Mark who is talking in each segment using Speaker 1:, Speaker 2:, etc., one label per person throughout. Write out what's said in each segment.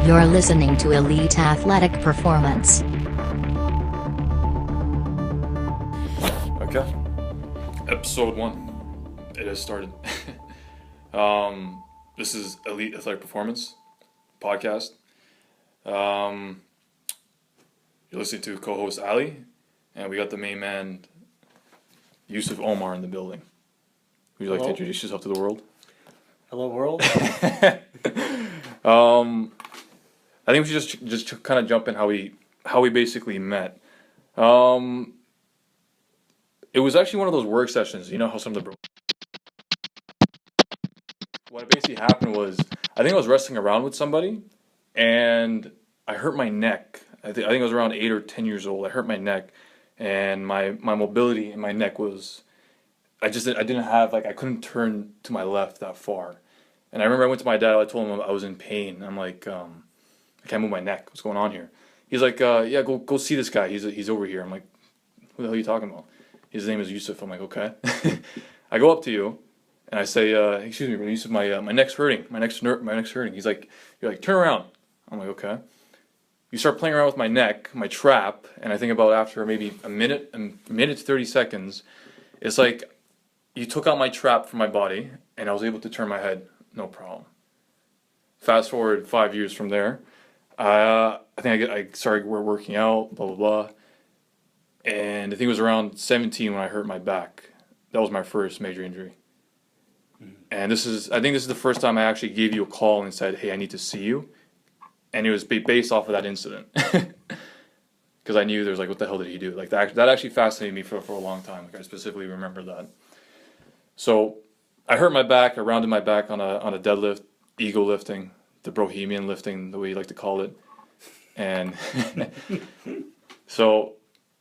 Speaker 1: You're listening to Elite Athletic Performance.
Speaker 2: Okay. Episode 1. It has started. This is Elite Athletic Performance podcast. You're listening to co-host Ali, and we got the main man, Yusuf Omar, in the building. Would you like to introduce yourself to the world?
Speaker 3: Hello, world.
Speaker 2: I think we should just kind of jump in how we basically met. It was actually one of those work sessions. You know how some of the what basically happened was, I think I was wrestling around with somebody, and I hurt my neck. I think I was around 8 or 10 years old. I hurt my neck, and my mobility in my neck was, I didn't have, like, I couldn't turn to my left that far. And I remember I went to my dad. I told him I was in pain. I'm like, I can't move my neck. What's going on here? He's like, yeah, go see this guy. He's over here. I'm like, who the hell are you talking about? His name is Yusuf. I'm like, okay. I go up to you, and I say, excuse me, Yusuf, my neck's hurting. My neck's hurting. He's like, you're like, turn around. I'm like, okay. You start playing around with my neck, my trap, and I think about after maybe a minute to 30 seconds, it's like you took out my trap from my body, and I was able to turn my head, no problem. Fast forward 5 years from there, I think I started working out, blah, blah, blah. And I think it was around 17 when I hurt my back. That was my first major injury. And I think this is the first time I actually gave you a call and said, hey, I need to see you. And it was based off of that incident. Because I knew there was like, what the hell did he do? Like that actually fascinated me for a long time. Like I specifically remember that. So I hurt my back. I rounded my back on a deadlift, ego lifting, the Bohemian lifting, the way you like to call it. And so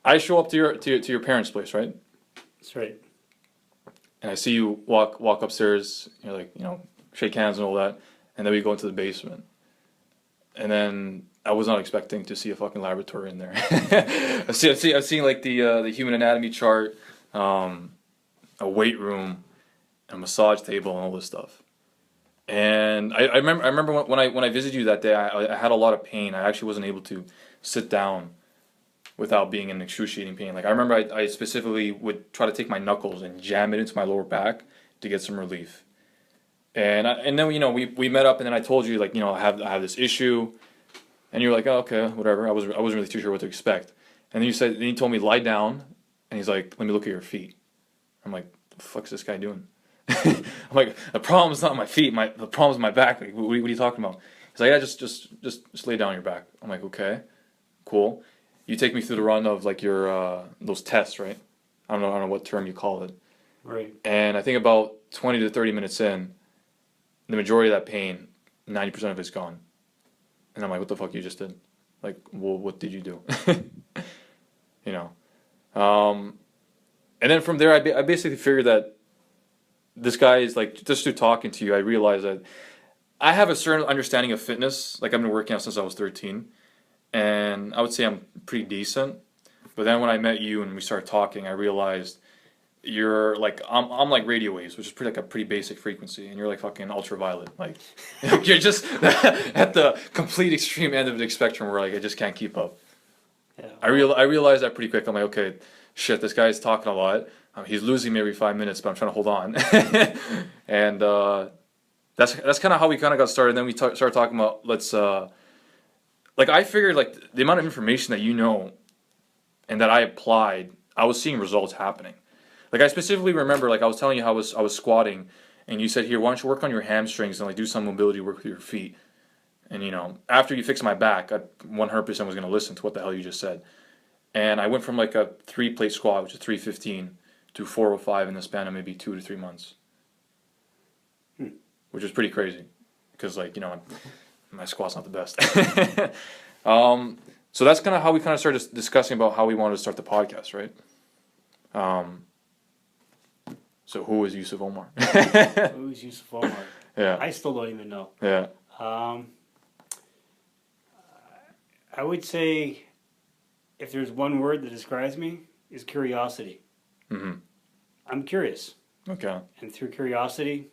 Speaker 2: I show up to your parents' place, right?
Speaker 3: That's right.
Speaker 2: And I see you walk upstairs. You're like, shake hands and all that. And then we go into the basement. And then I was not expecting to see a fucking laboratory in there. I've seen like the human anatomy chart, a weight room, a massage table, and all this stuff. And I remember when I visited you that day, I had a lot of pain. I actually wasn't able to sit down without being in excruciating pain. Like I remember I specifically would try to take my knuckles and jam it into my lower back to get some relief. And then we met up, and then I told you, like, I have this issue, and you were like, oh, okay, whatever. I wasn't really too sure what to expect. And then you told me lie down, and he's like, let me look at your feet. I'm like, the fuck's this guy doing? I'm like, the problem's not my feet, the problem's my back. Like, what are you talking about? He's like, yeah, just lay down on your back. I'm like, okay, cool. You take me through the run of like your those tests, right? I don't know what term you call it.
Speaker 3: Right.
Speaker 2: And I think about 20 to 30 minutes in, the majority of that pain, 90% of it's gone. And I'm like, what the fuck you just did? Like, well, what did you do? And then from there, I basically figured that this guy is like, just through talking to you, I realized that I have a certain understanding of fitness. Like I've been working out since I was 13. And I would say I'm pretty decent. But then when I met you and we started talking, I realized you're like, I'm like radio waves, which is a pretty basic frequency, and you're like fucking ultraviolet. Like you're just at the complete extreme end of the spectrum where like I just can't keep up.
Speaker 3: Yeah.
Speaker 2: I realized that pretty quick. I'm like, okay, shit, this guy's talking a lot. He's losing me every 5 minutes, but I'm trying to hold on. And that's kind of how we kind of got started. And then we started talking about like I figured like the amount of information that and that I applied, I was seeing results happening. Like I specifically remember, like I was telling you how I was squatting, and you said, here, why don't you work on your hamstrings and like do some mobility work with your feet. And after you fix my back, I 100% was going to listen to what the hell you just said. And I went from like a 3-plate squat, which is 315, to 405 in the span of maybe 2 to 3 months. Which was pretty crazy, because like, my squat's not the best. So that's kind of how we kind of started discussing about how we wanted to start the podcast, right? So who is Yusuf Omar?
Speaker 3: Who is Yusuf Omar?
Speaker 2: Yeah.
Speaker 3: I still don't even know.
Speaker 2: Yeah.
Speaker 3: I would say, if there's one word that describes me, is curiosity.
Speaker 2: Mm-hmm.
Speaker 3: I'm curious.
Speaker 2: Okay.
Speaker 3: And through curiosity,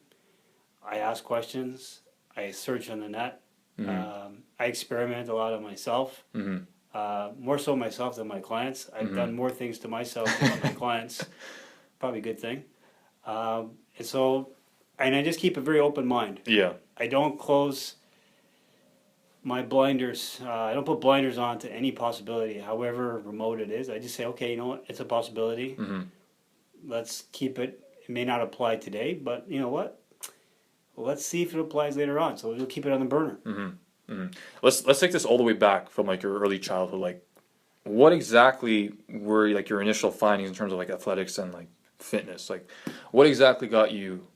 Speaker 3: I ask questions, I search on the net, I experiment a lot on myself. More so myself than my clients. I've done more things to myself than my clients. Probably a good thing. And so, and I just keep a very open mind.
Speaker 2: Yeah.
Speaker 3: I don't close my blinders. I don't put blinders on to any possibility, however remote it is. I just say, okay, you know what? It's a possibility. Let's keep it. It may not apply today, but you know what? Let's see if it applies later on. So we'll keep it on the burner.
Speaker 2: Let's take this all the way back from like your early childhood. Like, what exactly were like your initial findings in terms of like athletics and like fitness? Like, what exactly got you,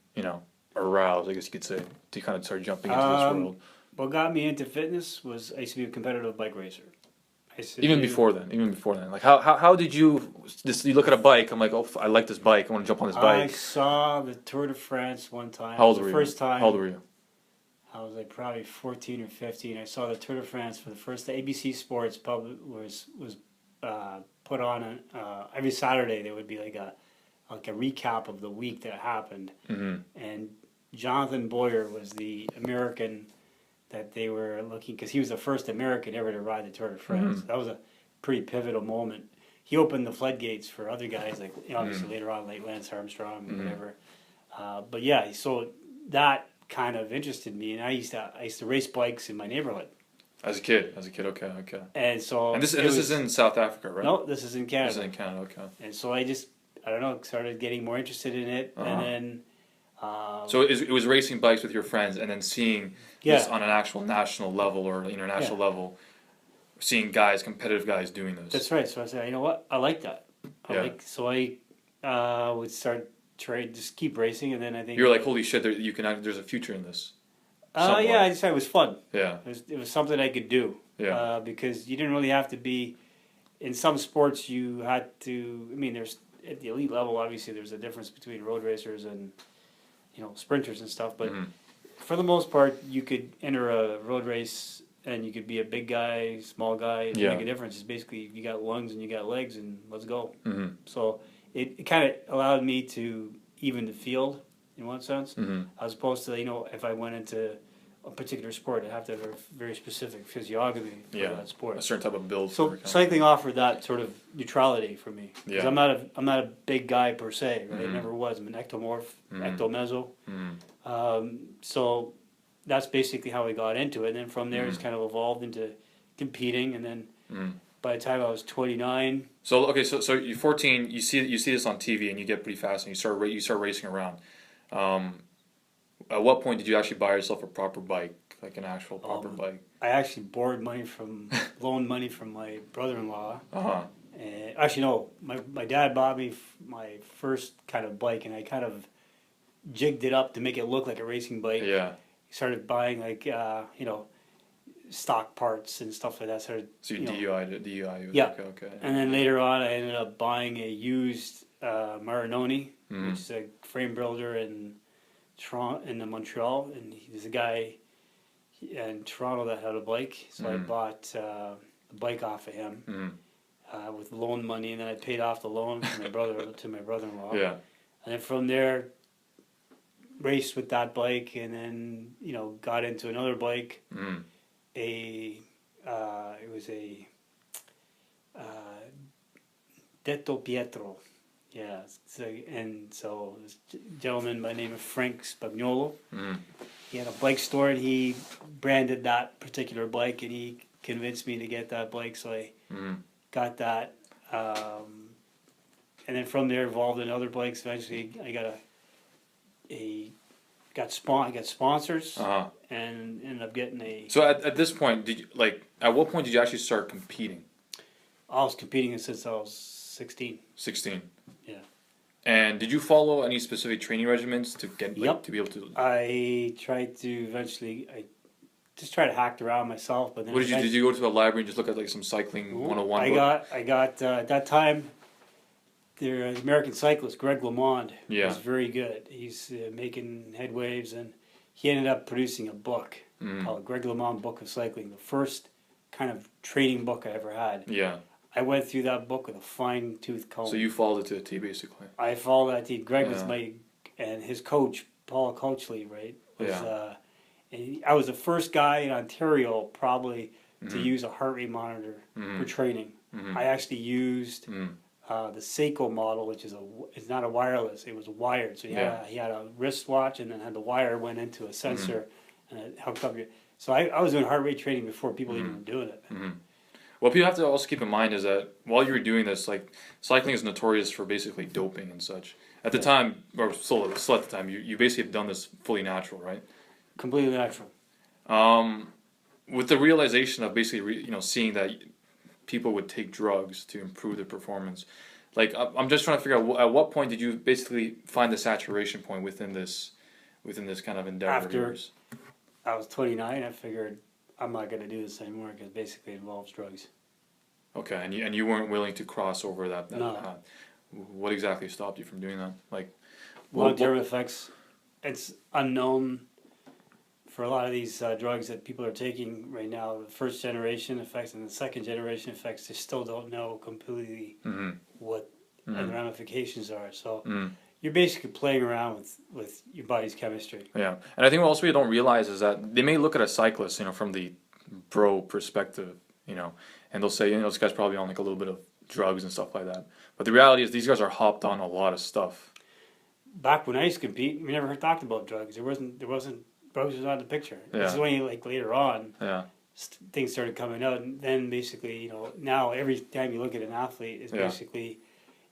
Speaker 2: aroused? I guess you could say to kind of start jumping into this world.
Speaker 3: What got me into fitness was I used to be a competitive bike racer.
Speaker 2: Even before then, like how did you just you look at a bike? I'm like, oh, I like this bike. I want to jump on this bike.
Speaker 3: I saw the Tour de France one time.
Speaker 2: How old were you?
Speaker 3: First time.
Speaker 2: How old were you?
Speaker 3: I was like probably 14 or 15. I saw the Tour de France for the first. ABC Sports was put on every Saturday. There would be like a recap of the week that happened, and Jonathan Boyer was the American that they were looking, because he was the first American ever to ride the Tour de France. That was a pretty pivotal moment. He opened the floodgates for other guys, like obviously later on, like Lance Armstrong and whatever. But yeah, so that kind of interested me, and I used to race bikes in my neighborhood.
Speaker 2: As a kid, okay.
Speaker 3: And so
Speaker 2: this is in South Africa, right?
Speaker 3: No, this is in Canada.
Speaker 2: This is in Canada, okay.
Speaker 3: And so I don't know, started getting more interested in it, and then.
Speaker 2: So it was racing bikes with your friends, and then seeing this on an actual national level or international level, seeing competitive guys doing this.
Speaker 3: That's right. So I said, you know what, I like that. I would start just keep racing, and then I think
Speaker 2: you're like, holy shit, there's a future in this.
Speaker 3: Yeah, I decided it was fun.
Speaker 2: Yeah,
Speaker 3: it was something I could do.
Speaker 2: Yeah,
Speaker 3: because you didn't really have to be. In some sports, you had to. I mean, there's at the elite level. Obviously, there's a difference between road racers and sprinters and stuff. But for the most part, you could enter a road race and you could be a big guy, small guy. It doesn't make a difference. It's basically you got lungs and you got legs, and let's go. So it kind of allowed me to even the field in one sense, as opposed to if I went into a particular sport, I'd have to have a very specific physiognomy for that sport.
Speaker 2: A certain type of build.
Speaker 3: So cycling offered that sort of neutrality for me. Because I'm not a big guy per se, right? I never was. I'm an ectomorph, ectomeso. So that's basically how I got into it. And then from there, it's kind of evolved into competing. And then by the time I was 29.
Speaker 2: So you're 14. You see this on TV, and you get pretty fast, and you start racing around. At what point did you actually buy yourself a proper bike, like an actual proper bike?
Speaker 3: I actually borrowed loaned money from my brother-in-law. And actually, no, my dad bought me my first kind of bike, and I kind of jigged it up to make it look like a racing bike.
Speaker 2: Yeah.
Speaker 3: Started buying stock parts and stuff like that.
Speaker 2: So you DUI.
Speaker 3: Yeah.
Speaker 2: Okay.
Speaker 3: And then later on, I ended up buying a used Marinoni, which is a frame builder in Montreal, and there's a guy in Toronto that had a bike, so I bought the bike off of him with loan money, and then I paid off the loan to my brother-in-law.
Speaker 2: Yeah. And
Speaker 3: then from there, raced with that bike, and then got into another bike. It was a Detto Pietro. Yeah, so this gentleman by the name of Frank Spagnolo, he had a bike store, and he branded that particular bike, and he convinced me to get that bike, so I got that. And then from there, evolved in other bikes. Eventually, I got sponsors, and ended up getting a.
Speaker 2: So at this point, at what point did you actually start competing?
Speaker 3: I was competing since I was 16.
Speaker 2: 16.
Speaker 3: Yeah.
Speaker 2: And did you follow any specific training regimens to get to be able to?
Speaker 3: I tried to eventually. I just tried to hack around myself, but then.
Speaker 2: What did you go to a library and just look at some cycling 101?
Speaker 3: I got at that time. The American cyclist Greg LeMond was very good. He's making headwaves, and he ended up producing a book called Greg LeMond Book of Cycling, the first kind of training book I ever had.
Speaker 2: Yeah.
Speaker 3: I went through that book with a fine-tooth comb.
Speaker 2: So you followed it to a T, basically.
Speaker 3: I followed that T. Greg was and his coach, Paul Coachley, right? And I was the first guy in Ontario probably to
Speaker 2: Mhm.
Speaker 3: use a heart rate monitor for
Speaker 2: Mhm.
Speaker 3: training.
Speaker 2: Mhm.
Speaker 3: I actually used
Speaker 2: Mhm.
Speaker 3: the Seiko model, which is it's not a wireless, it was wired. So
Speaker 2: Yeah.
Speaker 3: he had a wristwatch and then had the wire went into a
Speaker 2: Mhm.
Speaker 3: sensor and it hooked up your. So I was doing heart rate training before people even
Speaker 2: Mhm.
Speaker 3: were doing it.
Speaker 2: Mhm. What people have to also keep in mind is that while you were doing this, like cycling is notorious for basically doping and such. At the
Speaker 3: Yeah.
Speaker 2: time, or still at the time, you basically have done this fully natural, right?
Speaker 3: Completely natural.
Speaker 2: Um, with the realization of basically, seeing that people would take drugs to improve their performance, like I'm just trying to figure out at what point did you basically find the saturation point within this kind of endeavor of
Speaker 3: After
Speaker 2: yours?
Speaker 3: I was 29, I figured I'm not going to do this anymore because basically it involves drugs.
Speaker 2: Okay, and you weren't willing to cross over that
Speaker 3: No.
Speaker 2: path. What exactly stopped you from doing that? Like,
Speaker 3: Long term
Speaker 2: what
Speaker 3: effects, it's unknown for a lot of these drugs that people are taking right now. The first generation effects and the second generation effects, they still don't know completely
Speaker 2: mm-hmm,
Speaker 3: what the
Speaker 2: mm-hmm,
Speaker 3: ramifications are. So
Speaker 2: mm-hmm.
Speaker 3: you're basically playing around with your body's chemistry.
Speaker 2: Yeah, and I think what also we don't realize is that they may look at a cyclist, from the bro perspective, and they'll say, this guy's probably on like a little bit of drugs and stuff like that. But the reality is, these guys are hopped on a lot of stuff.
Speaker 3: Back when I used to compete, we never talked about drugs. There wasn't drugs was not in the picture. It's
Speaker 2: Yeah,
Speaker 3: only like later on
Speaker 2: yeah,
Speaker 3: things started coming out, and then basically, now every time you look at an athlete, is
Speaker 2: yeah.
Speaker 3: basically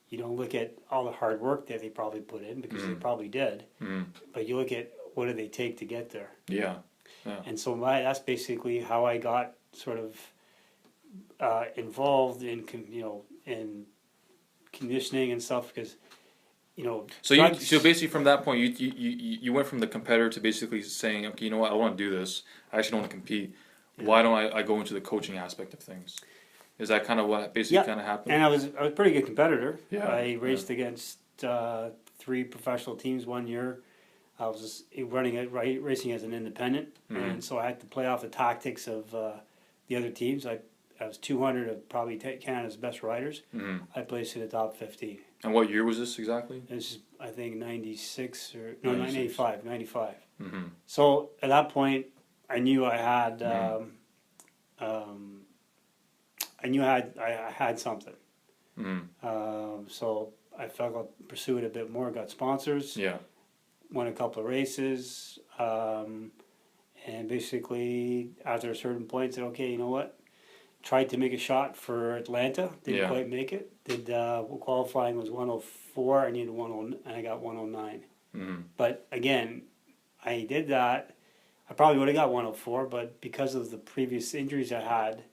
Speaker 3: you don't look at all the hard work that they probably put in because they
Speaker 2: Mm,
Speaker 3: probably did,
Speaker 2: mm,
Speaker 3: but you look at what did they take to get there.
Speaker 2: yeah, yeah.
Speaker 3: And so that's basically how I got sort of involved in conditioning and stuff because
Speaker 2: So
Speaker 3: drugs.
Speaker 2: so basically from that point, you went from the competitor to basically saying, okay, you know what, I want to do this. I actually don't want to compete.
Speaker 3: Yeah.
Speaker 2: Why don't I go into the coaching aspect of things? Is that kind of what basically
Speaker 3: Yeah.
Speaker 2: kind of happened?
Speaker 3: And I was a pretty good competitor.
Speaker 2: Yeah,
Speaker 3: I
Speaker 2: yeah.
Speaker 3: raced against 3 professional teams one year. I was just racing as an independent,
Speaker 2: Mhm.
Speaker 3: and so I had to play off the tactics of the other teams. I was 200 of probably Canada's best riders.
Speaker 2: Mhm.
Speaker 3: I placed in the top 15.
Speaker 2: And what year was this exactly?
Speaker 3: This is, I think, 96 or no,
Speaker 2: 96.
Speaker 3: 95.
Speaker 2: Mm-hmm.
Speaker 3: So at that point, I knew I had
Speaker 2: Mhm.
Speaker 3: I had something.
Speaker 2: Mm-hmm.
Speaker 3: So I felt I'd pursue it a bit more. Got sponsors.
Speaker 2: Yeah.
Speaker 3: Won a couple of races. And basically, after a certain point, said, okay, you know what? Tried to make a shot for Atlanta. Didn't
Speaker 2: Yeah.
Speaker 3: quite make it. Did qualifying was 104. I needed 109, and I got 109.
Speaker 2: Mm-hmm.
Speaker 3: But again, I did that. I probably would have got 104, but because of the previous injuries I had,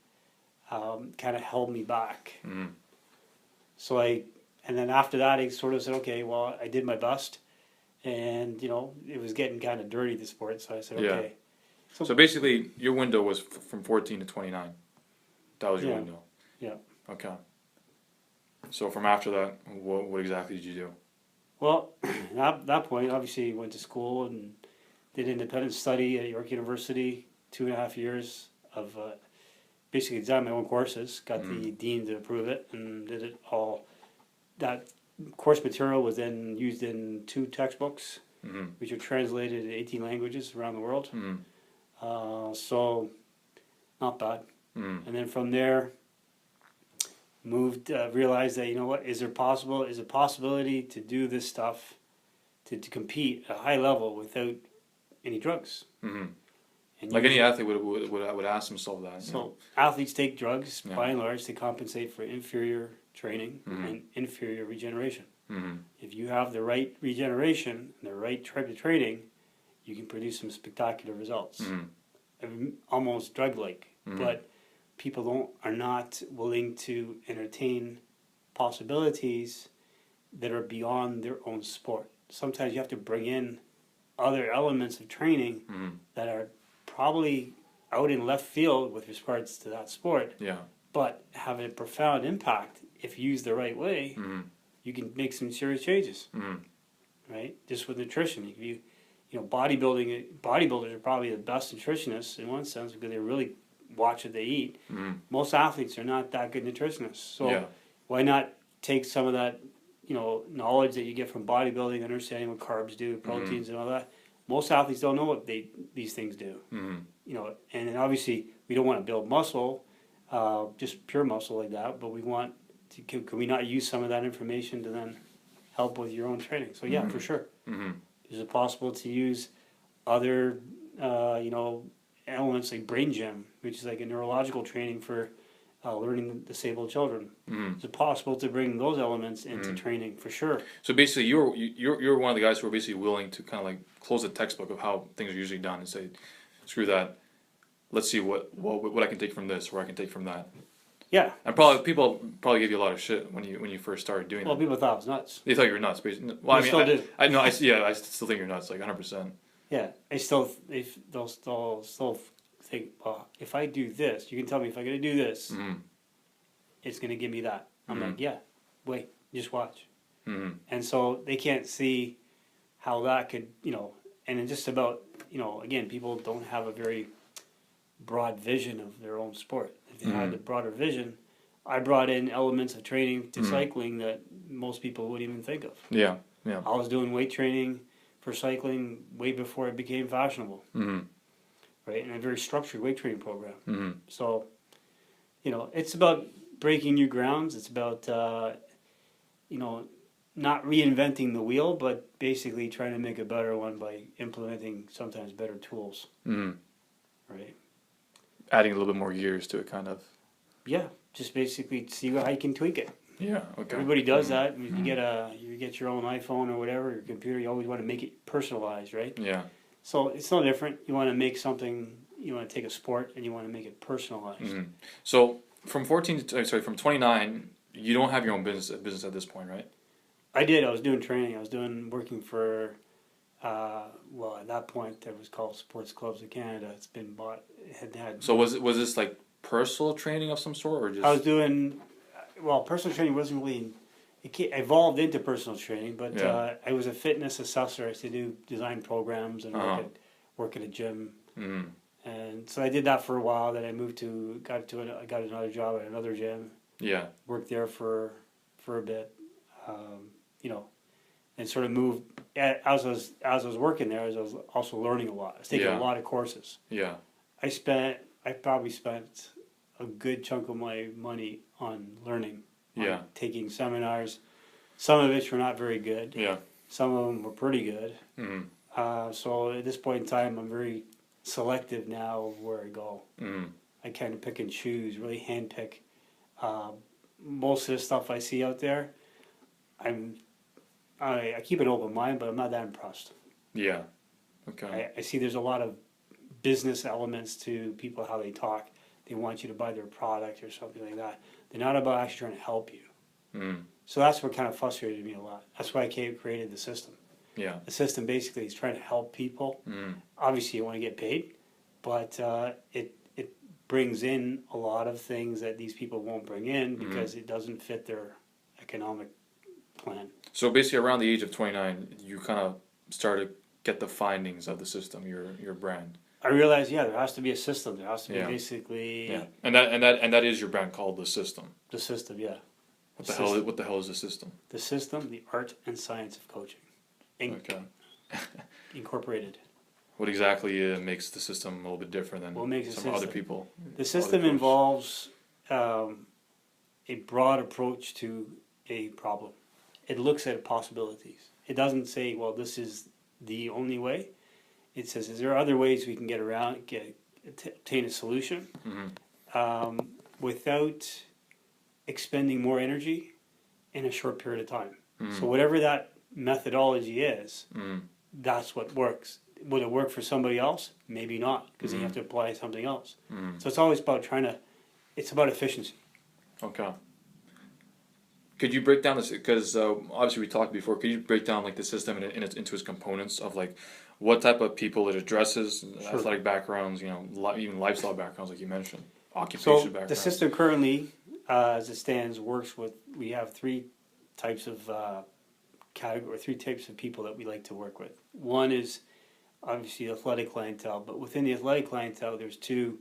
Speaker 3: kind of held me back.
Speaker 2: Mm-hmm.
Speaker 3: So and then after that, I sort of said, okay, well, I did my best, and it was getting kind of dirty, the sport. So I said,
Speaker 2: Yeah.
Speaker 3: okay.
Speaker 2: So basically, your window was from 14 to 29. That was your
Speaker 3: Yeah.
Speaker 2: window.
Speaker 3: Yeah.
Speaker 2: Okay. So from after that, what exactly did you do?
Speaker 3: Well, at that point, obviously, went to school and did independent study at York University, 2.5 years of basically designed my own courses, got the dean to approve it, and did it all. That course material was then used in 2 textbooks,
Speaker 2: Mm-hmm.
Speaker 3: which are translated in 18 languages around the world.
Speaker 2: Mm-hmm.
Speaker 3: So, not bad.
Speaker 2: Mm-hmm.
Speaker 3: And then from there, realized that, is it possibility to do this stuff, to compete at a high level without any drugs?
Speaker 2: Mm-hmm.
Speaker 3: And
Speaker 2: Like any
Speaker 3: usually-
Speaker 2: athlete would ask himself that.
Speaker 3: So athletes take drugs
Speaker 2: Yeah.
Speaker 3: by and large to compensate for inferior training
Speaker 2: Mhm.
Speaker 3: and inferior regeneration.
Speaker 2: Mm-hmm.
Speaker 3: If you have the right regeneration and the right type of training, you can produce some spectacular results.
Speaker 2: Mm-hmm.
Speaker 3: Almost drug-like,
Speaker 2: Mhm.
Speaker 3: but people are not willing to entertain possibilities that are beyond their own sport. Sometimes you have to bring in other elements of training
Speaker 2: Mm-hmm.
Speaker 3: that are probably out in left field with regards to that sport,
Speaker 2: Yeah.
Speaker 3: but have a profound impact if used the right way.
Speaker 2: Mm-hmm.
Speaker 3: You can make some serious changes,
Speaker 2: Mm-hmm.
Speaker 3: right? Just with nutrition, bodybuilders are probably the best nutritionists in one sense because they really watch what they eat.
Speaker 2: Mm-hmm.
Speaker 3: Most athletes are not that good nutritionists, so
Speaker 2: Yeah.
Speaker 3: why not take some of that knowledge that you get from bodybuilding, understanding what carbs do, proteins and all that, most athletes don't know what these things do.
Speaker 2: Mm-hmm.
Speaker 3: You know, and then obviously we don't want to build muscle, just pure muscle like that, but we want to, can we not use some of that information to then help with your own training? So yeah, for sure.
Speaker 2: Mm-hmm.
Speaker 3: Is it possible to use other, you know, elements like brain gym, which is like a neurological training for learning disabled children?
Speaker 2: Mm-hmm.
Speaker 3: Is it possible to bring those elements into training? For sure.
Speaker 2: So basically, you're one of the guys who are basically willing to kind of like close the textbook of how things are usually done and say, screw that. Let's see what I can take from this, or I can take from that.
Speaker 3: Yeah.
Speaker 2: And people give you a lot of shit when you first started doing
Speaker 3: Well,
Speaker 2: that.
Speaker 3: people thought I was nuts.
Speaker 2: They thought you were nuts. Basically. Well, I
Speaker 3: They
Speaker 2: mean,
Speaker 3: still do.
Speaker 2: I know. I still think you're nuts, like 100%.
Speaker 3: Yeah, they'll still think, well, if I do this, you can tell me if I'm going to do this,
Speaker 2: Mm-hmm.
Speaker 3: it's going to give me that. I'm
Speaker 2: Mhm.
Speaker 3: like, yeah, wait, just watch.
Speaker 2: Mm-hmm.
Speaker 3: And so they can't see how that could, you know, and it's just about, you know, again, people don't have a very broad vision of their own sport. If they had a broader vision, I brought in elements of training to cycling that most people wouldn't even think of.
Speaker 2: Yeah. Yeah.
Speaker 3: I was doing weight training for cycling way before it became fashionable,
Speaker 2: Mm-hmm.
Speaker 3: right? And a very structured weight training program.
Speaker 2: Mm-hmm.
Speaker 3: So, you know, it's about breaking new grounds. It's about, you know, not reinventing the wheel, but basically trying to make a better one by implementing sometimes better tools,
Speaker 2: Mm-hmm.
Speaker 3: right?
Speaker 2: Adding a little bit more gears to it, kind of.
Speaker 3: Yeah, just basically see how you can tweak it.
Speaker 2: Yeah. Okay.
Speaker 3: Everybody does that. You get your own iPhone or whatever, your computer. You always want to make it personalized, right?
Speaker 2: Yeah.
Speaker 3: So it's no different. You want to make something. You want to take a sport and you want to make it personalized.
Speaker 2: Mm-hmm. So from from 29, you don't have your own business at this point, right?
Speaker 3: I did. I was doing training. I was working for. Well, at that point, it was called Sports Clubs of Canada. It's been bought. It had.
Speaker 2: So was this like personal training of some sort, or just?
Speaker 3: I was doing. Well, personal training wasn't really. Evolved into personal training, but
Speaker 2: Yeah.
Speaker 3: I was a fitness assessor. I used to do design programs and work at a gym.
Speaker 2: Mm-hmm.
Speaker 3: And so I did that for a while. Then I I got another job at another gym.
Speaker 2: Yeah.
Speaker 3: Worked there for a bit, you know, and sort of moved as I was working there. As I was also learning a lot. I was taking
Speaker 2: Yeah.
Speaker 3: a lot of courses.
Speaker 2: Yeah.
Speaker 3: I probably spent a good chunk of my money on learning. On
Speaker 2: Yeah.
Speaker 3: taking seminars, some of which were not very good.
Speaker 2: Yeah.
Speaker 3: Some of them were pretty good.
Speaker 2: Mm-hmm.
Speaker 3: So at this point in time, I'm very selective now of where I go.
Speaker 2: Mm-hmm.
Speaker 3: I kind of pick and choose, really handpick. Most of the stuff I see out there, I keep an open mind, but I'm not that impressed.
Speaker 2: Yeah. Okay.
Speaker 3: I see there's a lot of business elements to people, how they talk. They want you to buy their product or something like that. They're not about actually trying to help you.
Speaker 2: Mm.
Speaker 3: So that's what kind of frustrated me a lot. That's why I created the system.
Speaker 2: Yeah.
Speaker 3: The system basically is trying to help people.
Speaker 2: Mm.
Speaker 3: Obviously, you want to get paid, but it brings in a lot of things that these people won't bring in because it doesn't fit their economic plan.
Speaker 2: So basically, around the age of 29, you kind of started to get the findings of the system, your brand.
Speaker 3: I realized, yeah, there has to be a system. There has to be
Speaker 2: Yeah.
Speaker 3: basically
Speaker 2: Yeah. And that is your brand called the system.
Speaker 3: the system. Yeah,
Speaker 2: What the hell is the system?
Speaker 3: the system, the art and science of coaching, Inc.
Speaker 2: Okay.
Speaker 3: Incorporated.
Speaker 2: What exactly makes the system a little bit different than
Speaker 3: What makes a
Speaker 2: some other
Speaker 3: system?
Speaker 2: people?
Speaker 3: The system
Speaker 2: coaches.
Speaker 3: involves a broad approach to a problem. It looks at possibilities. It doesn't say, well, this is the only way. It says, is there other ways we can get around, obtain a solution without expending more energy in a short period of time? So whatever that methodology is, that's what works. Would it work for somebody else? Maybe not, because you have to apply something else. So it's always about it's about efficiency.
Speaker 2: Okay. Could you break down this? Because obviously we talked before. Could you break down like the system into its components of like what type of people it addresses, athletic backgrounds, even lifestyle backgrounds, like you mentioned, occupation
Speaker 3: So
Speaker 2: backgrounds.
Speaker 3: the system currently, as it stands, works with. We have three types of three types of people that we like to work with. One is obviously athletic clientele, but within the athletic clientele, there's two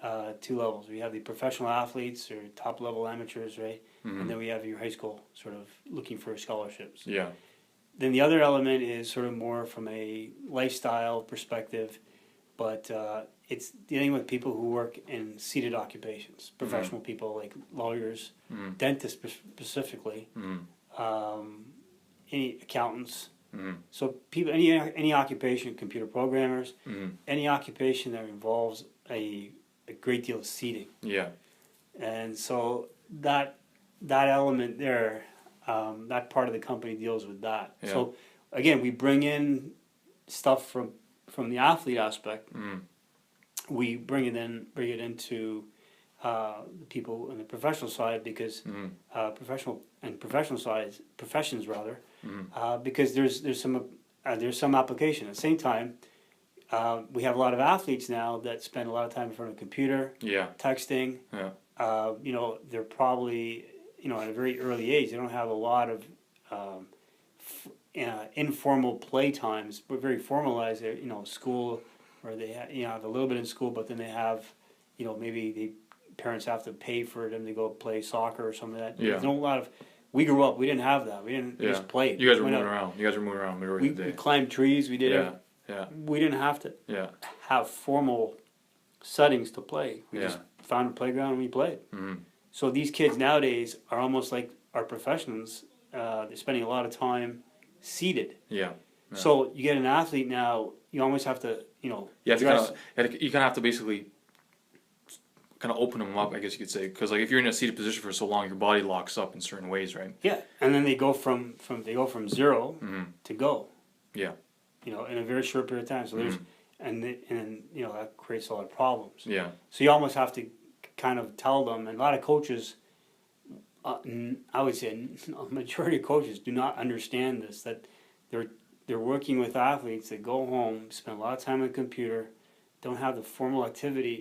Speaker 3: levels. We have the professional athletes or top level amateurs, right? And then we have your high school sort of looking for scholarships.
Speaker 2: Yeah.
Speaker 3: then the other element is sort of more from a lifestyle perspective, but it's dealing with people who work in seated occupations, professional people like lawyers, dentists specifically, any accountants. So people, any occupation, computer programmers, any occupation that involves a great deal of seating.
Speaker 2: Yeah.
Speaker 3: And so that element there, that part of the company deals with that.
Speaker 2: Yeah.
Speaker 3: So again, we bring in stuff from the athlete aspect. We bring it into the people in the professional side because professions rather, because there's some application. At the same time, we have a lot of athletes now that spend a lot of time in front of a computer,
Speaker 2: Yeah.
Speaker 3: texting.
Speaker 2: Yeah.
Speaker 3: They're probably, at a very early age, they don't have a lot of informal play times, but very formalized. School, where they have a little bit in school, but then they have, maybe the parents have to pay for them to go play soccer or something like that.
Speaker 2: Yeah.
Speaker 3: There's not a lot of. We grew up. We didn't have that. We didn't. We
Speaker 2: Yeah.
Speaker 3: just played.
Speaker 2: You guys were
Speaker 3: Went
Speaker 2: moving
Speaker 3: out.
Speaker 2: around. You guys were moving around
Speaker 3: We
Speaker 2: majority of the day.
Speaker 3: climbed trees. We did
Speaker 2: Yeah.
Speaker 3: it.
Speaker 2: Yeah.
Speaker 3: We didn't have to
Speaker 2: Yeah.
Speaker 3: have formal settings to play. We
Speaker 2: Yeah.
Speaker 3: just found a playground and we played.
Speaker 2: Mhm.
Speaker 3: So these kids nowadays are almost like our professionals. They're spending a lot of time seated.
Speaker 2: Yeah. Yeah.
Speaker 3: So you get an athlete now. You almost have to,
Speaker 2: You have to
Speaker 3: address-
Speaker 2: you kind of have to basically kind of open them up, I guess you could say, because like if you're in a seated position for so long, your body locks up in certain ways, right?
Speaker 3: Yeah, and then they go from 0 to go.
Speaker 2: Yeah.
Speaker 3: In a very short period of time. So there's and that creates a lot of problems.
Speaker 2: Yeah.
Speaker 3: So you almost have to kind of tell them, and a lot of coaches, I would say a majority of coaches do not understand this, that they're working with athletes that go home, spend a lot of time on the computer, don't have the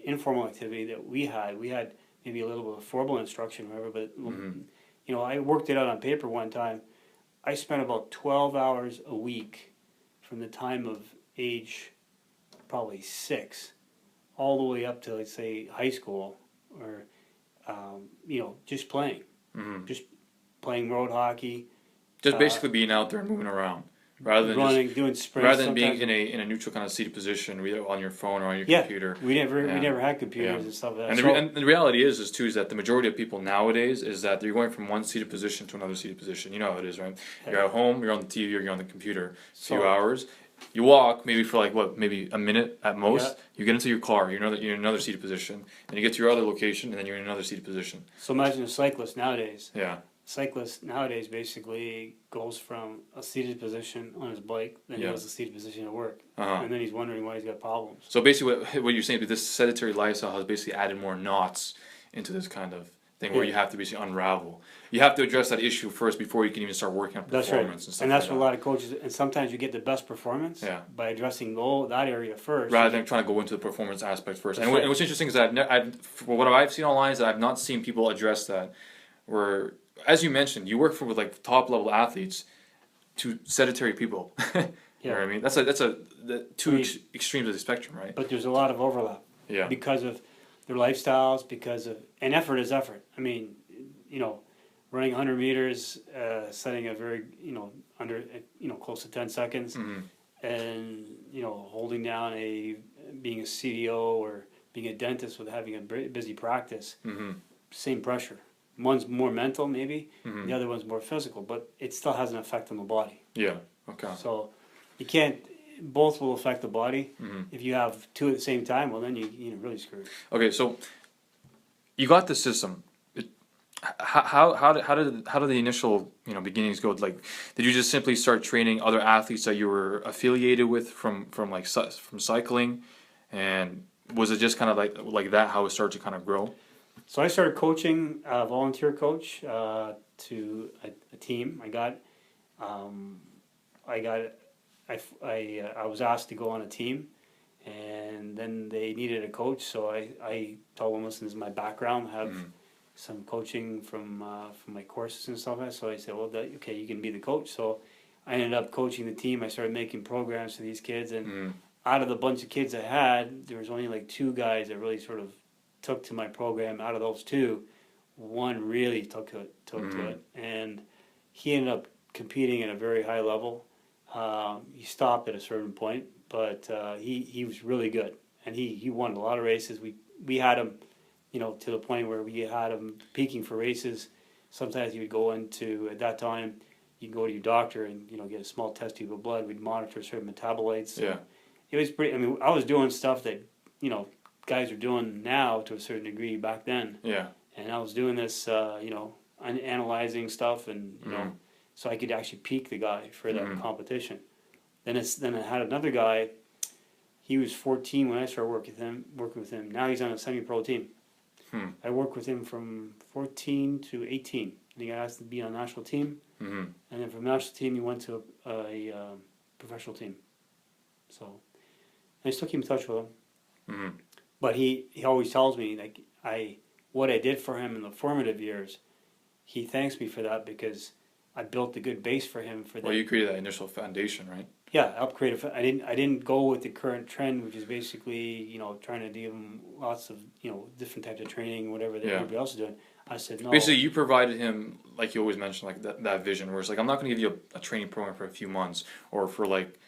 Speaker 3: informal activity that we had. We had maybe a little bit of formal instruction, or whatever, but I worked it out on paper one time. I spent about 12 hours a week from the time of age probably 6 all the way up to, let's say, high school, or just playing. Just playing road hockey,
Speaker 2: Just basically being out there and moving around, rather than
Speaker 3: running, doing sprints.
Speaker 2: rather than being
Speaker 3: sometimes.
Speaker 2: in a neutral kind of seated position, either on your phone or on your
Speaker 3: Yeah,
Speaker 2: computer.
Speaker 3: we never had computers
Speaker 2: Yeah.
Speaker 3: and stuff like that.
Speaker 2: And and the reality is too, is that the majority of people nowadays is that they're going from one seated position to another seated position. You know how it is, right? You're at home, you're on the TV, or you're on the computer. Few
Speaker 3: So-
Speaker 2: hours. You walk maybe for like maybe a minute at most.
Speaker 3: Yeah.
Speaker 2: You get into your car. You're in another seated position, and you get to your other location, and then you're in another seated position.
Speaker 3: So imagine a cyclist nowadays.
Speaker 2: Yeah.
Speaker 3: Cyclist nowadays basically goes from a seated position on his bike, then he
Speaker 2: Yeah.
Speaker 3: goes to seated position at work,
Speaker 2: Uh-huh.
Speaker 3: and then he's wondering why he's got problems.
Speaker 2: So basically, what you're saying is this sedentary lifestyle has basically added more knots into this kind of thing where
Speaker 3: Yeah.
Speaker 2: you have to basically unravel. You have to address that issue first before you can even start working on
Speaker 3: That's right,
Speaker 2: performance and stuff
Speaker 3: and that's
Speaker 2: like
Speaker 3: what a
Speaker 2: that.
Speaker 3: lot of coaches. And sometimes you get the best performance
Speaker 2: Yeah.
Speaker 3: by addressing that area first.
Speaker 2: Rather than trying to go into the performance aspect first.
Speaker 3: That's
Speaker 2: And
Speaker 3: right.
Speaker 2: what's interesting is that what I've seen online is that I've not seen people address that. Where, as you mentioned, you work with like top level athletes to sedentary people. You know what I mean? That's the two extremes of the spectrum, right?
Speaker 3: But there's a lot of overlap.
Speaker 2: Yeah.
Speaker 3: Because of their lifestyles, and effort is effort. I mean, running 100 meters, setting a very, under, close to 10 seconds, and, holding down being a CDO or being a dentist with having a busy practice, same pressure. One's more mental, maybe, the other one's more physical, but it still has an effect on the body.
Speaker 2: Yeah. Okay.
Speaker 3: So you can't, both will affect the body. If you have two at the same time, well, then you're really screwed.
Speaker 2: Okay, so you got the system. How did the initial beginnings go? Like, did you just simply start training other athletes that you were affiliated with from cycling, and was it just kind of like that how it started to kind of grow?
Speaker 3: So I started coaching, volunteer coach to a team. I was asked to go on a team, and then they needed a coach. So I told them, listen, this is my background. I have some coaching from my courses and stuff like that. So I said, well, okay, you can be the coach. So I ended up coaching the team. I started making programs for these kids, and out of the bunch of kids I had, there was only like 2 guys that really sort of took to my program. Out of those 2, one really took to it, and he ended up competing at a very high level. He stopped at a certain point, but he was really good, and he won a lot of races. We had him, to the point where we had him peaking for races. Sometimes he would go into, at that time, you can go to your doctor and get a small test tube of blood. We'd monitor certain metabolites.
Speaker 2: Yeah.
Speaker 3: It was pretty. I mean, I was doing stuff that guys are doing now to a certain degree back then.
Speaker 2: Yeah.
Speaker 3: And I was doing this, analyzing stuff, and so I could actually peak the guy for that competition. Then I had another guy. He was 14 when I started working with him. Now he's on a semi-pro team. I worked with him from 14 to 18. And he got asked to be on a national team. And then from national team, he went to a professional team. So I still keep in touch with him. But he always tells me, like, what I did for him in the formative years, he thanks me for that because I built a good base for him for that.
Speaker 2: Well, you created that initial foundation, right?
Speaker 3: Yeah, upgrade. I didn't go with the current trend, which is basically trying to give him lots of different types of training, whatever that everybody else is doing. I said no.
Speaker 2: Basically, you provided him, like you always mentioned, like that vision where it's like, I'm not going to give you a training program for a few months or for like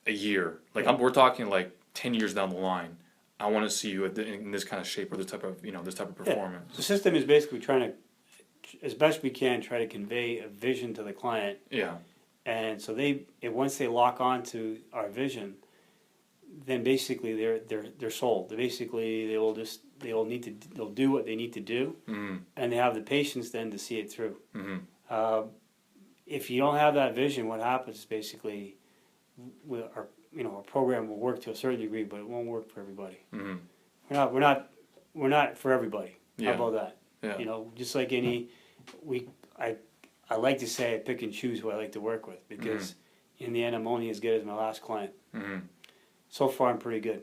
Speaker 2: a year. Like we're talking like 10 years down the line. I want to see you in this kind of shape or this type of performance.
Speaker 3: Yeah. The system is basically trying to, as best we can, try to convey a vision to the client. Yeah. And so once they lock on to our vision, then basically they're sold. They'll do what they need to do, and they have the patience then to see it through. If you don't have that vision, what happens is basically our program will work to a certain degree, but it won't work for everybody. We're not for everybody. Yeah. How about that? Yeah. Just like I like to say I pick and choose who I like to work with because in the end I'm only as good as my last client. So far I'm pretty good,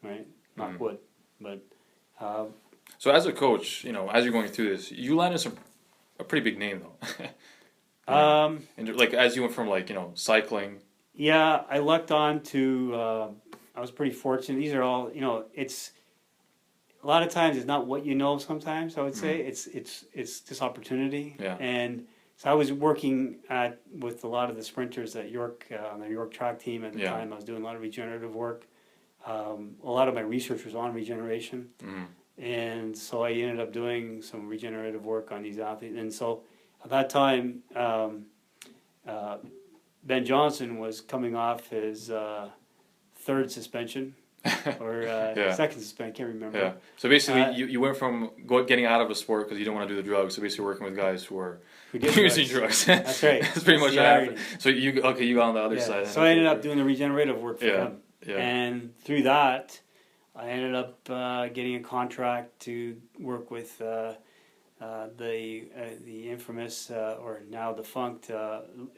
Speaker 3: right? Knock wood, but.
Speaker 2: So as a coach, as you're going through this, you landed a pretty big name though. And like as you went from cycling.
Speaker 3: Yeah, I lucked on to. I was pretty fortunate. These are all it's. A lot of times it's not what you know. Sometimes I would say it's this opportunity. Yeah. And so I was working with a lot of the sprinters at York on the York track team at the time. I was doing a lot of regenerative work. A lot of my research was on regeneration, and so I ended up doing some regenerative work on these athletes. And so at that time, Ben Johnson was coming off his third suspension. Or second suspension, I can't remember. Yeah.
Speaker 2: So basically, you went from getting out of a sport because you don't want to do the drugs, so basically working with guys who are using drugs.
Speaker 3: That's right.
Speaker 2: That's pretty much what happened. So you got on the other side.
Speaker 3: So I ended up doing the regenerative work for him. Yeah. And through that, I ended up getting a contract to work with the infamous or now defunct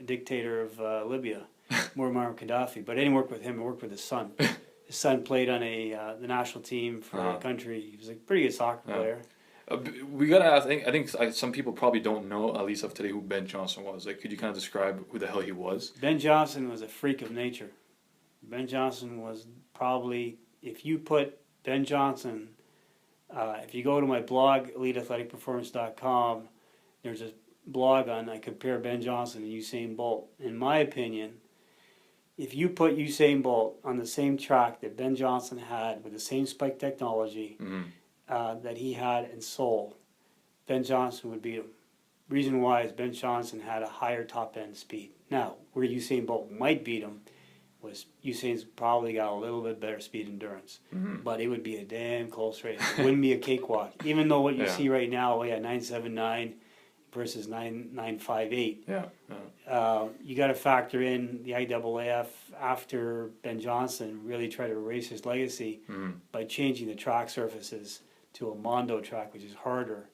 Speaker 3: dictator of Libya, Muammar Gaddafi. But I didn't work with him. I worked with his son. His son played on the national team for the country. He was a pretty good soccer player.
Speaker 2: We gotta ask. I think some people probably don't know, at least of today, who Ben Johnson was. Like, could you kind of describe who the hell he was? Ben
Speaker 3: Johnson was a freak of nature. Ben Johnson was probably, if you put Ben Johnson, if you go to my blog, eliteathleticperformance.com, there's a blog on, I compare Ben Johnson and Usain Bolt. In my opinion, if you put Usain Bolt on the same track that Ben Johnson had with the same spike technology that he had in Seoul, Ben Johnson would beat him. Reason why is Ben Johnson had a higher top end speed. Now, where Usain Bolt might beat him was Usain's probably got a little bit better speed endurance, but it would be a damn close race. It wouldn't be a cakewalk, even though what you see right now, 9.79 versus 9.58. You got to factor in the IAAF after Ben Johnson really tried to erase his legacy by changing the track surfaces to a Mondo track, which is harder.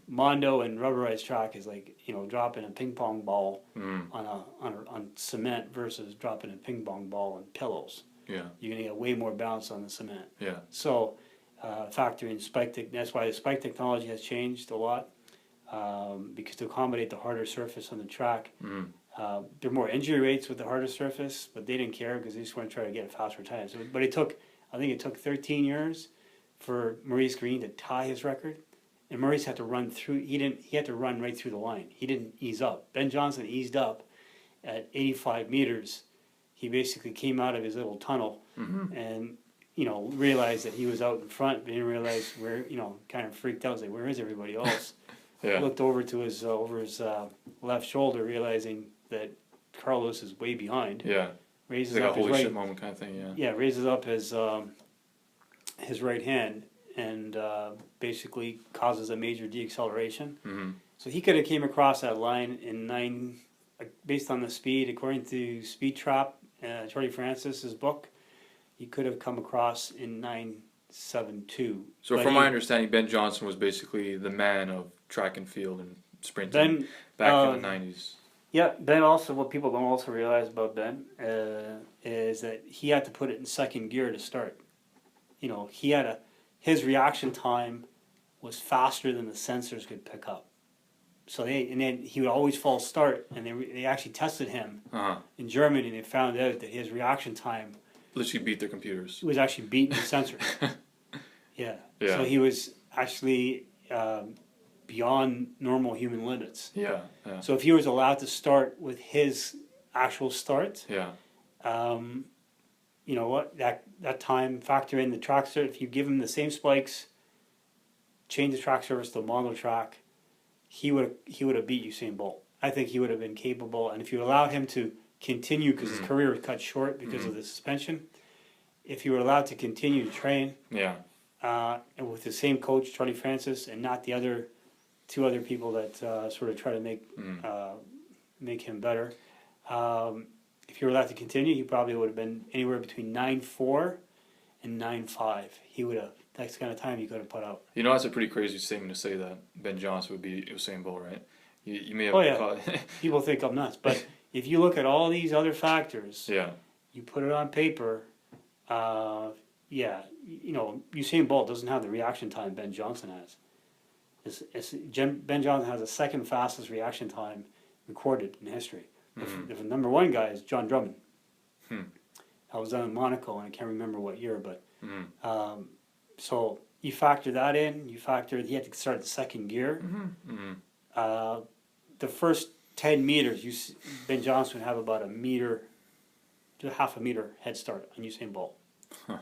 Speaker 3: Mondo and rubberized track is like dropping a ping pong ball on cement versus dropping a ping pong ball on pillows. You're gonna get way more bounce on the cement. So factor in spike. That's why the spike technology has changed a lot. Because to accommodate the harder surface on the track, there are more injury rates with the harder surface, but they didn't care because they just want to try to get a faster time. So, but I think it took 13 years for Maurice Green to tie his record, and Maurice had to run through. He had to run right through the line. He didn't ease up. Ben Johnson eased up at 85 meters. He basically came out of his little tunnel and realized that he was out in front, but didn't realize where. Kind of freaked out. Was like, where is everybody else?
Speaker 2: Yeah.
Speaker 3: Looked over to his left shoulder, realizing that Carlos is way behind.
Speaker 2: Yeah.
Speaker 3: Raises
Speaker 2: It's like
Speaker 3: up
Speaker 2: a
Speaker 3: his
Speaker 2: holy
Speaker 3: right.
Speaker 2: shit moment kind of thing. Yeah.
Speaker 3: Yeah, raises up his right hand and basically causes a major deacceleration.
Speaker 2: Mm-hmm.
Speaker 3: So he could have came across that line in 9, based on the speed, according to Speed Trap, Charlie Francis's book. He could have come across in 9.72.
Speaker 2: So
Speaker 3: But
Speaker 2: from
Speaker 3: he-
Speaker 2: my understanding, Ben Johnson was basically the man of track and field and sprinting
Speaker 3: Ben,
Speaker 2: back in the 90s.
Speaker 3: Yeah, Ben also, what people don't also realize about Ben is that he had to put it in second gear to start. He had his reaction time was faster than the sensors could pick up. So then he would always false start, and they actually tested him
Speaker 2: Uh-huh.
Speaker 3: in Germany, and they found out that his reaction time
Speaker 2: Literally beat their computers.
Speaker 3: was actually beating the sensors. Yeah.
Speaker 2: Yeah.
Speaker 3: So he was actually beyond normal human limits.
Speaker 2: Yeah. Yeah.
Speaker 3: So if he was allowed to start with his actual start,
Speaker 2: Yeah.
Speaker 3: you know what, that time, factor in the track surface. If you give him the same spikes, change the track surface to a mono track, he would have beat Usain Bolt. I think he would have been capable, and if you allowed him to continue, because his career was cut short because of the suspension, if you were allowed to continue to train,
Speaker 2: Yeah.
Speaker 3: and with the same coach, Charlie Francis, and not the two other people that sort of try to make him better. If you were allowed to continue, he probably would have been anywhere between 9.4 and 9.5. He would have. That's the kind of time he could have put out.
Speaker 2: You know, that's a pretty crazy statement to say that Ben Johnson would be Usain Bolt, right? You may have
Speaker 3: Oh, yeah.
Speaker 2: caught
Speaker 3: People think I'm nuts, but if you look at all these other factors,
Speaker 2: Yeah.
Speaker 3: you put it on paper. Usain Bolt doesn't have the reaction time Ben Johnson has. Ben Johnson has the second fastest reaction time recorded in history. The number one guy is John Drummond. That was done in Monaco, and I can't remember what year, but so you factor that in. You factor he had to start the second gear. The first 10 meters, Ben Johnson would have about a meter to half a meter head start on Usain Bolt.
Speaker 2: Huh.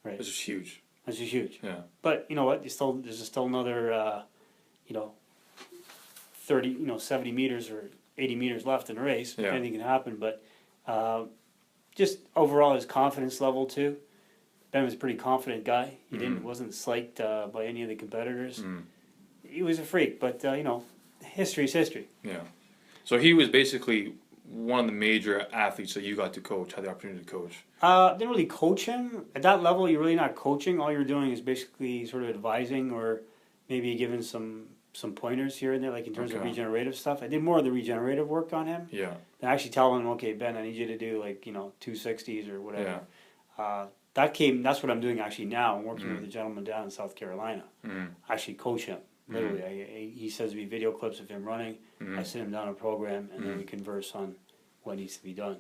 Speaker 3: Right.
Speaker 2: This is huge.
Speaker 3: That's just huge.
Speaker 2: Yeah.
Speaker 3: But you know what? There's still another 30, 70 meters or 80 meters left in the race.
Speaker 2: Yeah.
Speaker 3: Anything can happen. But just overall, his confidence level too. Ben was a pretty confident guy. He wasn't sliked by any of the competitors. He was a freak, but history's history.
Speaker 2: Yeah. So he was basically one of the major athletes that you got to coach, had the opportunity to coach.
Speaker 3: Didn't really coach him. At that level, you're really not coaching. All you're doing is basically sort of advising or maybe giving some pointers here and there, like in terms of
Speaker 2: Okay.
Speaker 3: regenerative stuff. I did more of the regenerative work on him
Speaker 2: Yeah.
Speaker 3: than actually telling him, okay, Ben, I need you to do 260s or whatever.
Speaker 2: Yeah.
Speaker 3: That's what I'm doing actually now. I'm working with a gentleman down in South Carolina. I actually coach him, literally. He sends me video clips of him running. I send him down a program, and then we converse on what needs to be done.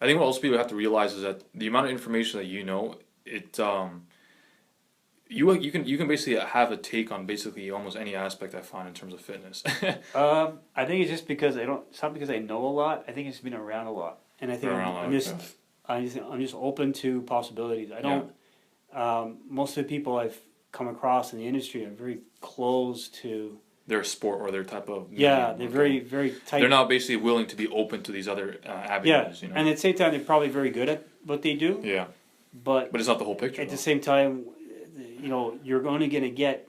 Speaker 2: I think what most people have to realize is that the amount of information that you know, you can basically have a take on basically almost any aspect I find in terms of fitness.
Speaker 3: I think it's just because it's not because I know a lot. I think it's been around a lot, and I think I'm just open to possibilities. I don't. Most of the people I've come across in the industry are very close to
Speaker 2: their sport or their type of
Speaker 3: they're
Speaker 2: medium.
Speaker 3: very very tight.
Speaker 2: They're not basically willing to be open to these other avenues. You know?
Speaker 3: And at the same time, they're probably very good at what they do.
Speaker 2: Yeah.
Speaker 3: But
Speaker 2: it's not the whole picture.
Speaker 3: At the same time, you're only going to get,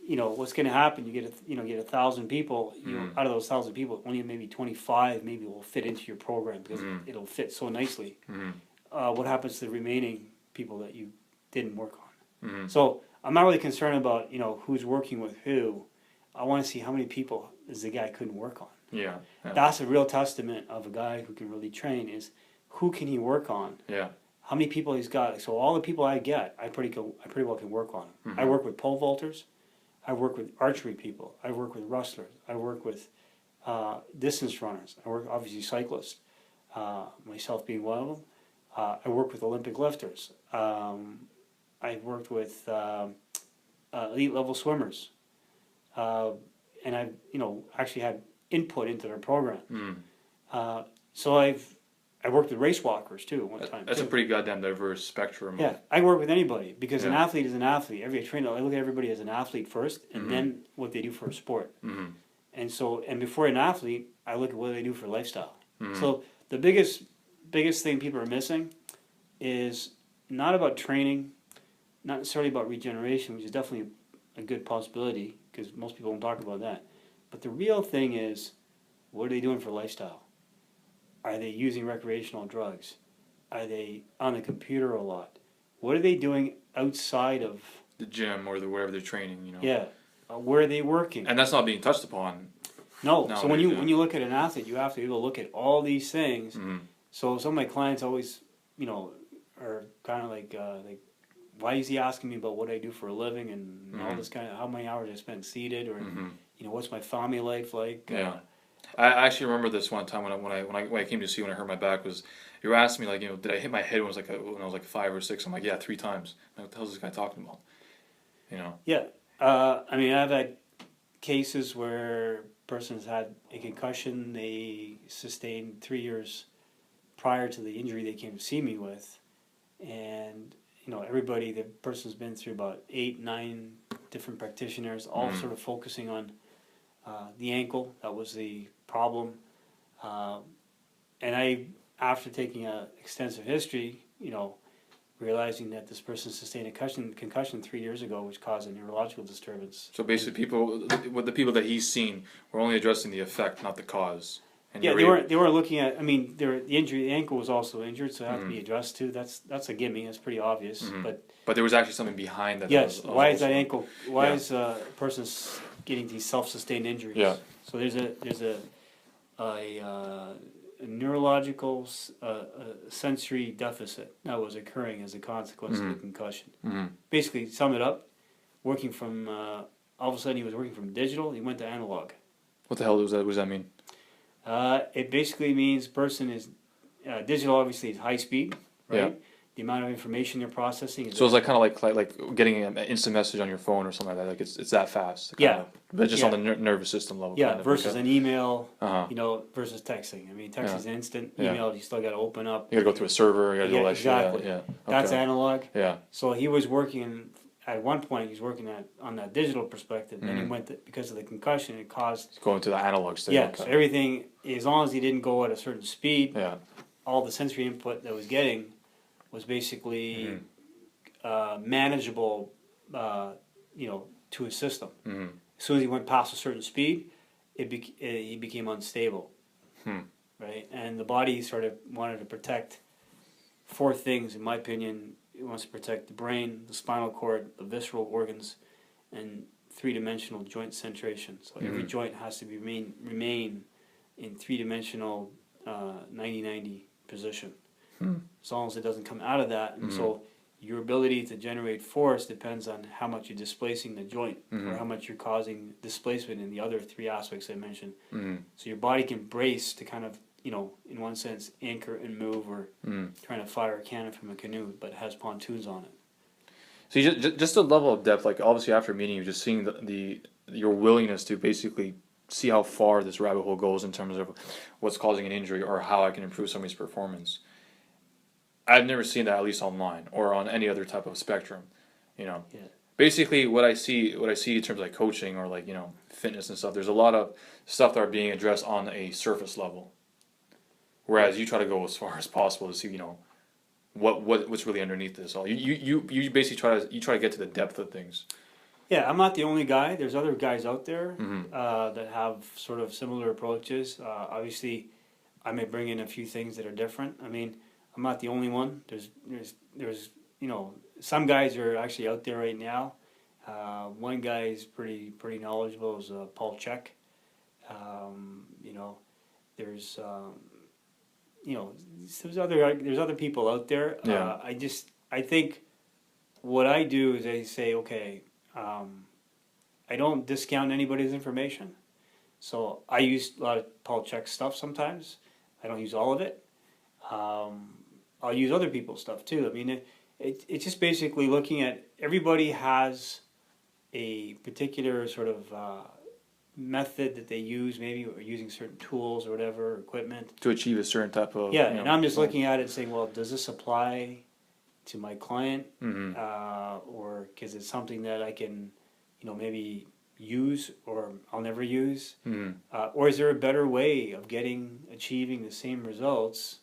Speaker 3: what's going to happen. You get 1,000 people. Out of those 1,000 people, only maybe 25 maybe will fit into your program because it'll fit so nicely. What happens to the remaining people that you didn't work on? So I'm not really concerned about who's working with who. I want to see how many people is the guy couldn't work on.
Speaker 2: Yeah.
Speaker 3: That's a real testament of a guy who can really train. Is who can he work on?
Speaker 2: Yeah.
Speaker 3: How many people he's got? So all the people I get, I pretty well can work on. I work with pole vaulters. I work with archery people. I work with wrestlers. I work with distance runners. I work obviously cyclists. Myself being one of them. I work with Olympic lifters. I've worked with elite level swimmers. and I've actually had input into their program.
Speaker 2: Mm.
Speaker 3: So I worked with race walkers too one time.
Speaker 2: That's
Speaker 3: too.
Speaker 2: a pretty goddamn diverse spectrum.
Speaker 3: Yeah, I work with anybody because an
Speaker 2: Yeah.
Speaker 3: athlete is an athlete. Every trainer, I look at everybody as an athlete first, and
Speaker 2: Mhm.
Speaker 3: then what they do for a sport.
Speaker 2: Mm-hmm.
Speaker 3: And before an athlete, I look at what they do for lifestyle.
Speaker 2: Mhm.
Speaker 3: So the biggest thing people are missing is not about training, not necessarily about regeneration, which is definitely a good possibility because most people don't talk about that. But the real thing is, what are they doing for lifestyle? Are they using recreational drugs? Are they on the computer a lot? What are they doing outside of?
Speaker 2: The gym or wherever they're training, you know.
Speaker 3: Yeah, where are they working?
Speaker 2: And that's not being touched upon.
Speaker 3: No. So when
Speaker 2: Nowadays,
Speaker 3: you look at an athlete, you have to be able to look at all these things.
Speaker 2: Mm-hmm.
Speaker 3: So some of my clients always, are kind of like, why is he asking me about what I do for a living and all
Speaker 2: Mhm.
Speaker 3: this kind of how many hours I spend seated or
Speaker 2: Mm-hmm.
Speaker 3: what's my family life like?
Speaker 2: Yeah. I actually remember this one time when I came to see when I hurt my back was you were asking me like did I hit my head when I was like 5 or 6? I'm like, yeah, 3 times. I'm like, what the hell is this guy talking about? You know.
Speaker 3: Yeah. I mean, I've had cases where persons had a concussion they sustained 3 years prior to the injury they came to see me with, and the person's been through about 8, 9 different practitioners, all
Speaker 2: Mhm.
Speaker 3: sort of focusing on the ankle. That was the problem, and I, after taking an extensive history, realizing that this person sustained a concussion 3 years ago, which caused a neurological disturbance.
Speaker 2: So basically, with the people that he's seen, we're only addressing the effect, not the cause. And
Speaker 3: Yeah,
Speaker 2: you're
Speaker 3: they were looking at. I mean, the ankle was also injured, so it had to be
Speaker 2: Mhm.
Speaker 3: addressed too. That's a gimme. That's pretty obvious.
Speaker 2: Mhm.
Speaker 3: But
Speaker 2: But there was actually something behind that.
Speaker 3: yes,
Speaker 2: that was
Speaker 3: why is that
Speaker 2: also-
Speaker 3: ankle? Why
Speaker 2: Yeah.
Speaker 3: is a person getting these self-sustained injuries?
Speaker 2: Yeah.
Speaker 3: So there's a neurological sensory deficit that was occurring as a consequence of the
Speaker 2: Mhm.
Speaker 3: concussion.
Speaker 2: Mhm.
Speaker 3: Basically, sum it up, working from all of a sudden he was working from digital. He went to analog.
Speaker 2: What the hell does that? What does that mean?
Speaker 3: It basically means person is digital. Obviously, is high speed, right?
Speaker 2: Yeah.
Speaker 3: The amount of information they're processing is
Speaker 2: So it's like kind of like getting an instant message on your phone or something like that. Like it's that fast.
Speaker 3: Yeah.
Speaker 2: Kind of, but just
Speaker 3: Yeah.
Speaker 2: on the nervous system level.
Speaker 3: yeah
Speaker 2: kind of,
Speaker 3: versus
Speaker 2: okay.
Speaker 3: an email,
Speaker 2: Uh-huh.
Speaker 3: versus texting. I mean, text
Speaker 2: Yeah.
Speaker 3: is instant.
Speaker 2: Yeah.
Speaker 3: Email, you still got to open up.
Speaker 2: You gotta go through a server. You gotta do all that
Speaker 3: exactly.
Speaker 2: shit. Yeah.
Speaker 3: That's
Speaker 2: Okay.
Speaker 3: analog.
Speaker 2: Yeah.
Speaker 3: So he was working at one point. He was working on that digital perspective. Then he
Speaker 2: Mhm.
Speaker 3: went because of the concussion. It caused
Speaker 2: It's going to the analog state.
Speaker 3: yeah. So
Speaker 2: Okay.
Speaker 3: everything, as long as he didn't go at a certain speed,
Speaker 2: Yeah.
Speaker 3: all the sensory input that was getting was basically
Speaker 2: Mhm.
Speaker 3: manageable, to his system.
Speaker 2: Mhm.
Speaker 3: As soon as he went past a certain speed, he became unstable,
Speaker 2: Hmm.
Speaker 3: right? And the body sort of wanted to protect 4 things, in my opinion. It wants to protect the brain, the spinal cord, the visceral organs, and 3-dimensional joint centration. So every
Speaker 2: Mhm.
Speaker 3: joint has to remain in 3-dimensional 90-90 position.
Speaker 2: Hmm.
Speaker 3: As long as it doesn't come out of that, and so your ability to generate force depends on how much you're displacing the joint or
Speaker 2: Mhm.
Speaker 3: how much you're causing displacement in the other 3 aspects I mentioned.
Speaker 2: Mhm.
Speaker 3: So your body can brace to kind of, in one sense, anchor and move, or
Speaker 2: Mhm.
Speaker 3: trying to fire a cannon from a canoe, but it has pontoons on it.
Speaker 2: So you just the level of depth, like obviously after meeting you, just seeing the your willingness to basically see how far this rabbit hole goes in terms of what's causing an injury or how I can improve somebody's performance. I've never seen that, at least online or on any other type of spectrum,
Speaker 3: Yeah.
Speaker 2: Basically, what I see in terms of like coaching or like fitness and stuff. There's a lot of stuff that are being addressed on a surface level, whereas you try to go as far as possible to see what's really underneath this all. You basically try to get to the depth of things.
Speaker 3: Yeah, I'm not the only guy. There's other guys out there
Speaker 2: Mhm.
Speaker 3: that have sort of similar approaches. Obviously, I may bring in a few things that are different. I mean, I'm not the only one. There's some guys are actually out there right now. One guy is pretty knowledgeable, is Paul Chek. There's there's other people out there.
Speaker 2: Yeah.
Speaker 3: I think what I do is I say, okay, I don't discount anybody's information. So I use a lot of Paul Chek stuff sometimes. I don't use all of it. I'll use other people's stuff too. I mean, it's just basically looking at everybody has a particular sort of method that they use, maybe, or using certain tools or whatever, equipment.
Speaker 2: To achieve a certain type of
Speaker 3: Yeah,
Speaker 2: you
Speaker 3: and
Speaker 2: know,
Speaker 3: I'm just
Speaker 2: goal.
Speaker 3: looking at it and saying, well, does this apply to my client,
Speaker 2: Mhm.
Speaker 3: or because it's something that I can, maybe use or I'll never use,
Speaker 2: Mhm.
Speaker 3: or is there a better way of achieving the same results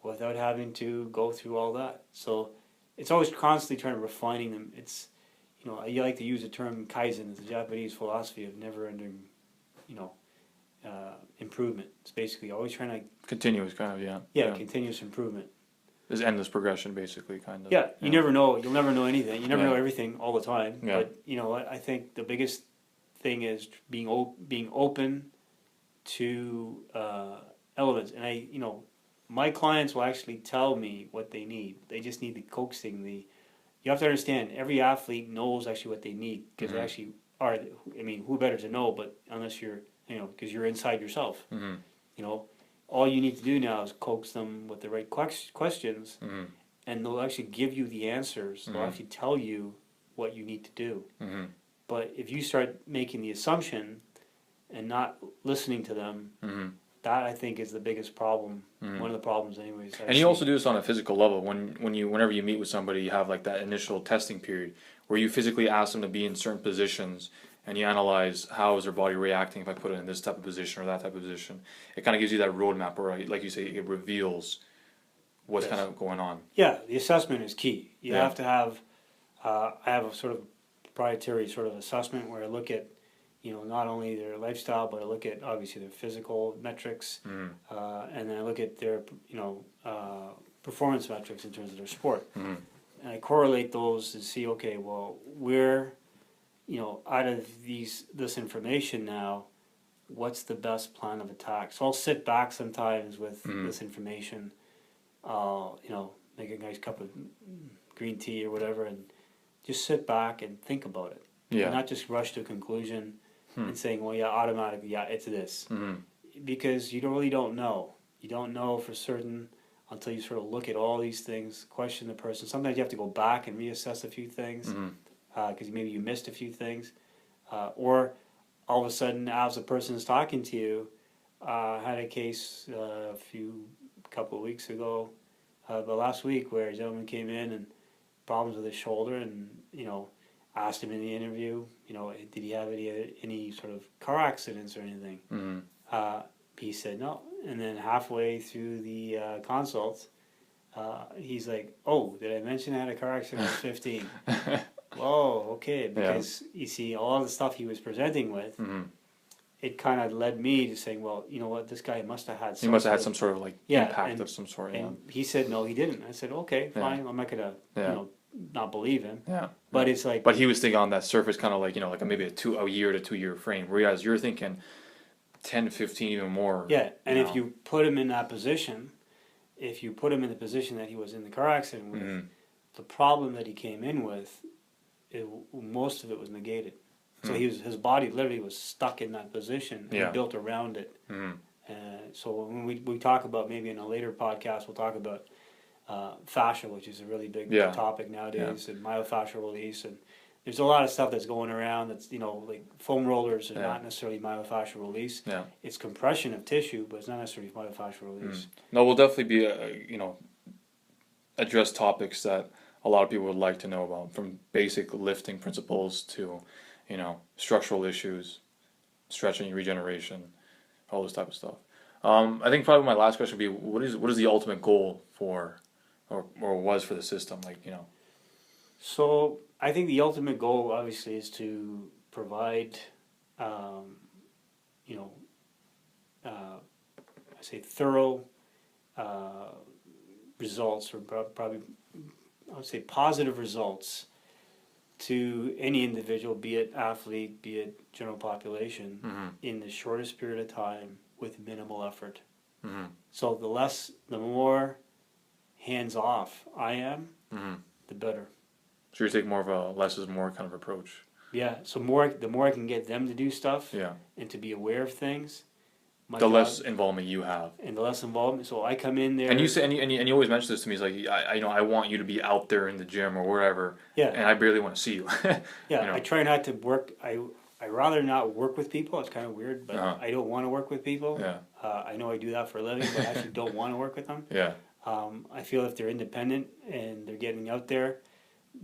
Speaker 3: without having to go through all that? So it's always constantly trying to refining them. It's, I like to use the term kaizen. It's a Japanese philosophy of never ending, improvement. It's basically always trying to,
Speaker 2: Continuous kind of
Speaker 3: continuous improvement.
Speaker 2: There's endless progression basically kind of.
Speaker 3: Yeah, you never know. You'll never know anything. You never
Speaker 2: Yeah.
Speaker 3: know everything all the time.
Speaker 2: Yeah.
Speaker 3: But I think the biggest thing is being open to elements. And my clients will actually tell me what they need. They just need the coaxing. You have to understand, every athlete knows actually what they need, because they
Speaker 2: Mhm.
Speaker 3: actually are. I mean, who better to know? But unless you're, because you're inside yourself.
Speaker 2: Mhm.
Speaker 3: All you need to do now is coax them with the right questions,
Speaker 2: Mhm.
Speaker 3: and they'll actually give you the answers. They'll
Speaker 2: Mhm.
Speaker 3: actually tell you what you need to do.
Speaker 2: Mhm.
Speaker 3: But if you start making the assumption and not listening to them,
Speaker 2: Mhm.
Speaker 3: that I think is the biggest problem.
Speaker 2: Mhm.
Speaker 3: One of the problems, anyways.
Speaker 2: And you also do this on a physical level. Whenever you meet with somebody, you have like that initial testing period where you physically ask them to be in certain positions, and you analyze how is their body reacting if I put it in this type of position or that type of position. It kind of gives you that roadmap, or like you say, it reveals what's
Speaker 3: Yes.
Speaker 2: kind of going on.
Speaker 3: Yeah, the assessment is key. You
Speaker 2: Yeah.
Speaker 3: have to have. I have a sort of proprietary sort of assessment where I look at, not only their lifestyle, but I look at obviously their physical metrics,
Speaker 2: Mhm.
Speaker 3: and then I look at their, performance metrics in terms of their sport.
Speaker 2: Mhm.
Speaker 3: And I correlate those to see, okay, well, where, out of this information now, what's the best plan of attack? So I'll sit back sometimes with
Speaker 2: Mhm.
Speaker 3: this information, make a nice cup of green tea or whatever, and just sit back and think about it.
Speaker 2: Yeah.
Speaker 3: And not just rush to a conclusion
Speaker 2: Hmm.
Speaker 3: and saying, well, yeah, automatically, yeah, it's this.
Speaker 2: Mhm.
Speaker 3: Because you really don't know. You don't know for certain until you sort of look at all these things, question the person. Sometimes you have to go back and reassess a few things,
Speaker 2: Mhm.
Speaker 3: because maybe you missed a few things, or all of a sudden, as the person is talking to you, I had a case couple of weeks ago, the last week, where a gentleman came in and problems with his shoulder, and asked him in the interview, did he have any sort of car accidents or anything?
Speaker 2: Mhm.
Speaker 3: He said no, and then halfway through the consult, he's like, "Oh, did I mention I had a car accident at 15?" Whoa, okay, because you see, all the stuff he was presenting with,
Speaker 2: Mhm.
Speaker 3: it kind of led me to saying, well, you know what, this guy must have had
Speaker 2: He must have had some sort of like
Speaker 3: Yeah,
Speaker 2: impact
Speaker 3: and-
Speaker 2: of some sort. Yeah.
Speaker 3: and he said, no, he didn't. I said, okay,
Speaker 2: Yeah.
Speaker 3: fine, I'm not gonna,
Speaker 2: Yeah.
Speaker 3: not believe him.
Speaker 2: Yeah.
Speaker 3: But it's like,
Speaker 2: But he was thinking on that surface, kind of like like maybe a year to 2 year frame. Whereas you're thinking 10, 15, even more.
Speaker 3: yeah, and if
Speaker 2: know.
Speaker 3: you put him in that position, if you put him in the position that he was in the car accident with,
Speaker 2: Mhm.
Speaker 3: the problem that he came in with, most of it was negated. So
Speaker 2: Hmm.
Speaker 3: his body literally was stuck in that position, and
Speaker 2: Yeah.
Speaker 3: he built around it.
Speaker 2: Mhm.
Speaker 3: So when we talk about, maybe in a later podcast, we'll talk about fascia, which is a really big
Speaker 2: Yeah.
Speaker 3: topic nowadays, and myofascial release, and there's a lot of stuff that's going around that's, like foam rollers are
Speaker 2: Yeah.
Speaker 3: not necessarily myofascial release.
Speaker 2: Yeah.
Speaker 3: It's compression of tissue, but it's not necessarily myofascial release.
Speaker 2: No, we'll definitely be address topics that a lot of people would like to know about, from basic lifting principles to structural issues, stretching, regeneration, all this type of stuff. I think probably my last question would be, what is the ultimate goal for, or was for the system?
Speaker 3: So I think the ultimate goal, obviously, is to provide, I say thorough results, or probably I would say positive results to any individual, be it athlete, be it general population,
Speaker 2: Mhm.
Speaker 3: in the shortest period of time with minimal effort.
Speaker 2: Mhm.
Speaker 3: So the more hands off I am,
Speaker 2: Mhm.
Speaker 3: the better.
Speaker 2: So you take more of a less is more kind of approach.
Speaker 3: Yeah. So the more I can get them to do stuff,
Speaker 2: Yeah.
Speaker 3: and to be aware of things, my
Speaker 2: The
Speaker 3: job,
Speaker 2: less involvement you have.
Speaker 3: and the less involvement. So I come in there.
Speaker 2: And you say, and you always mention this to me. It's like, I want you to be out there in the gym or wherever.
Speaker 3: Yeah.
Speaker 2: And I barely want to see you.
Speaker 3: Yeah,
Speaker 2: You know?
Speaker 3: I try not to work. I rather not work with people. It's kind of weird, but
Speaker 2: Uh-huh.
Speaker 3: I don't want to work with people.
Speaker 2: Yeah.
Speaker 3: I know I do that for a living, but I actually don't want to work with them.
Speaker 2: Yeah.
Speaker 3: I feel if they're independent and they're getting out there,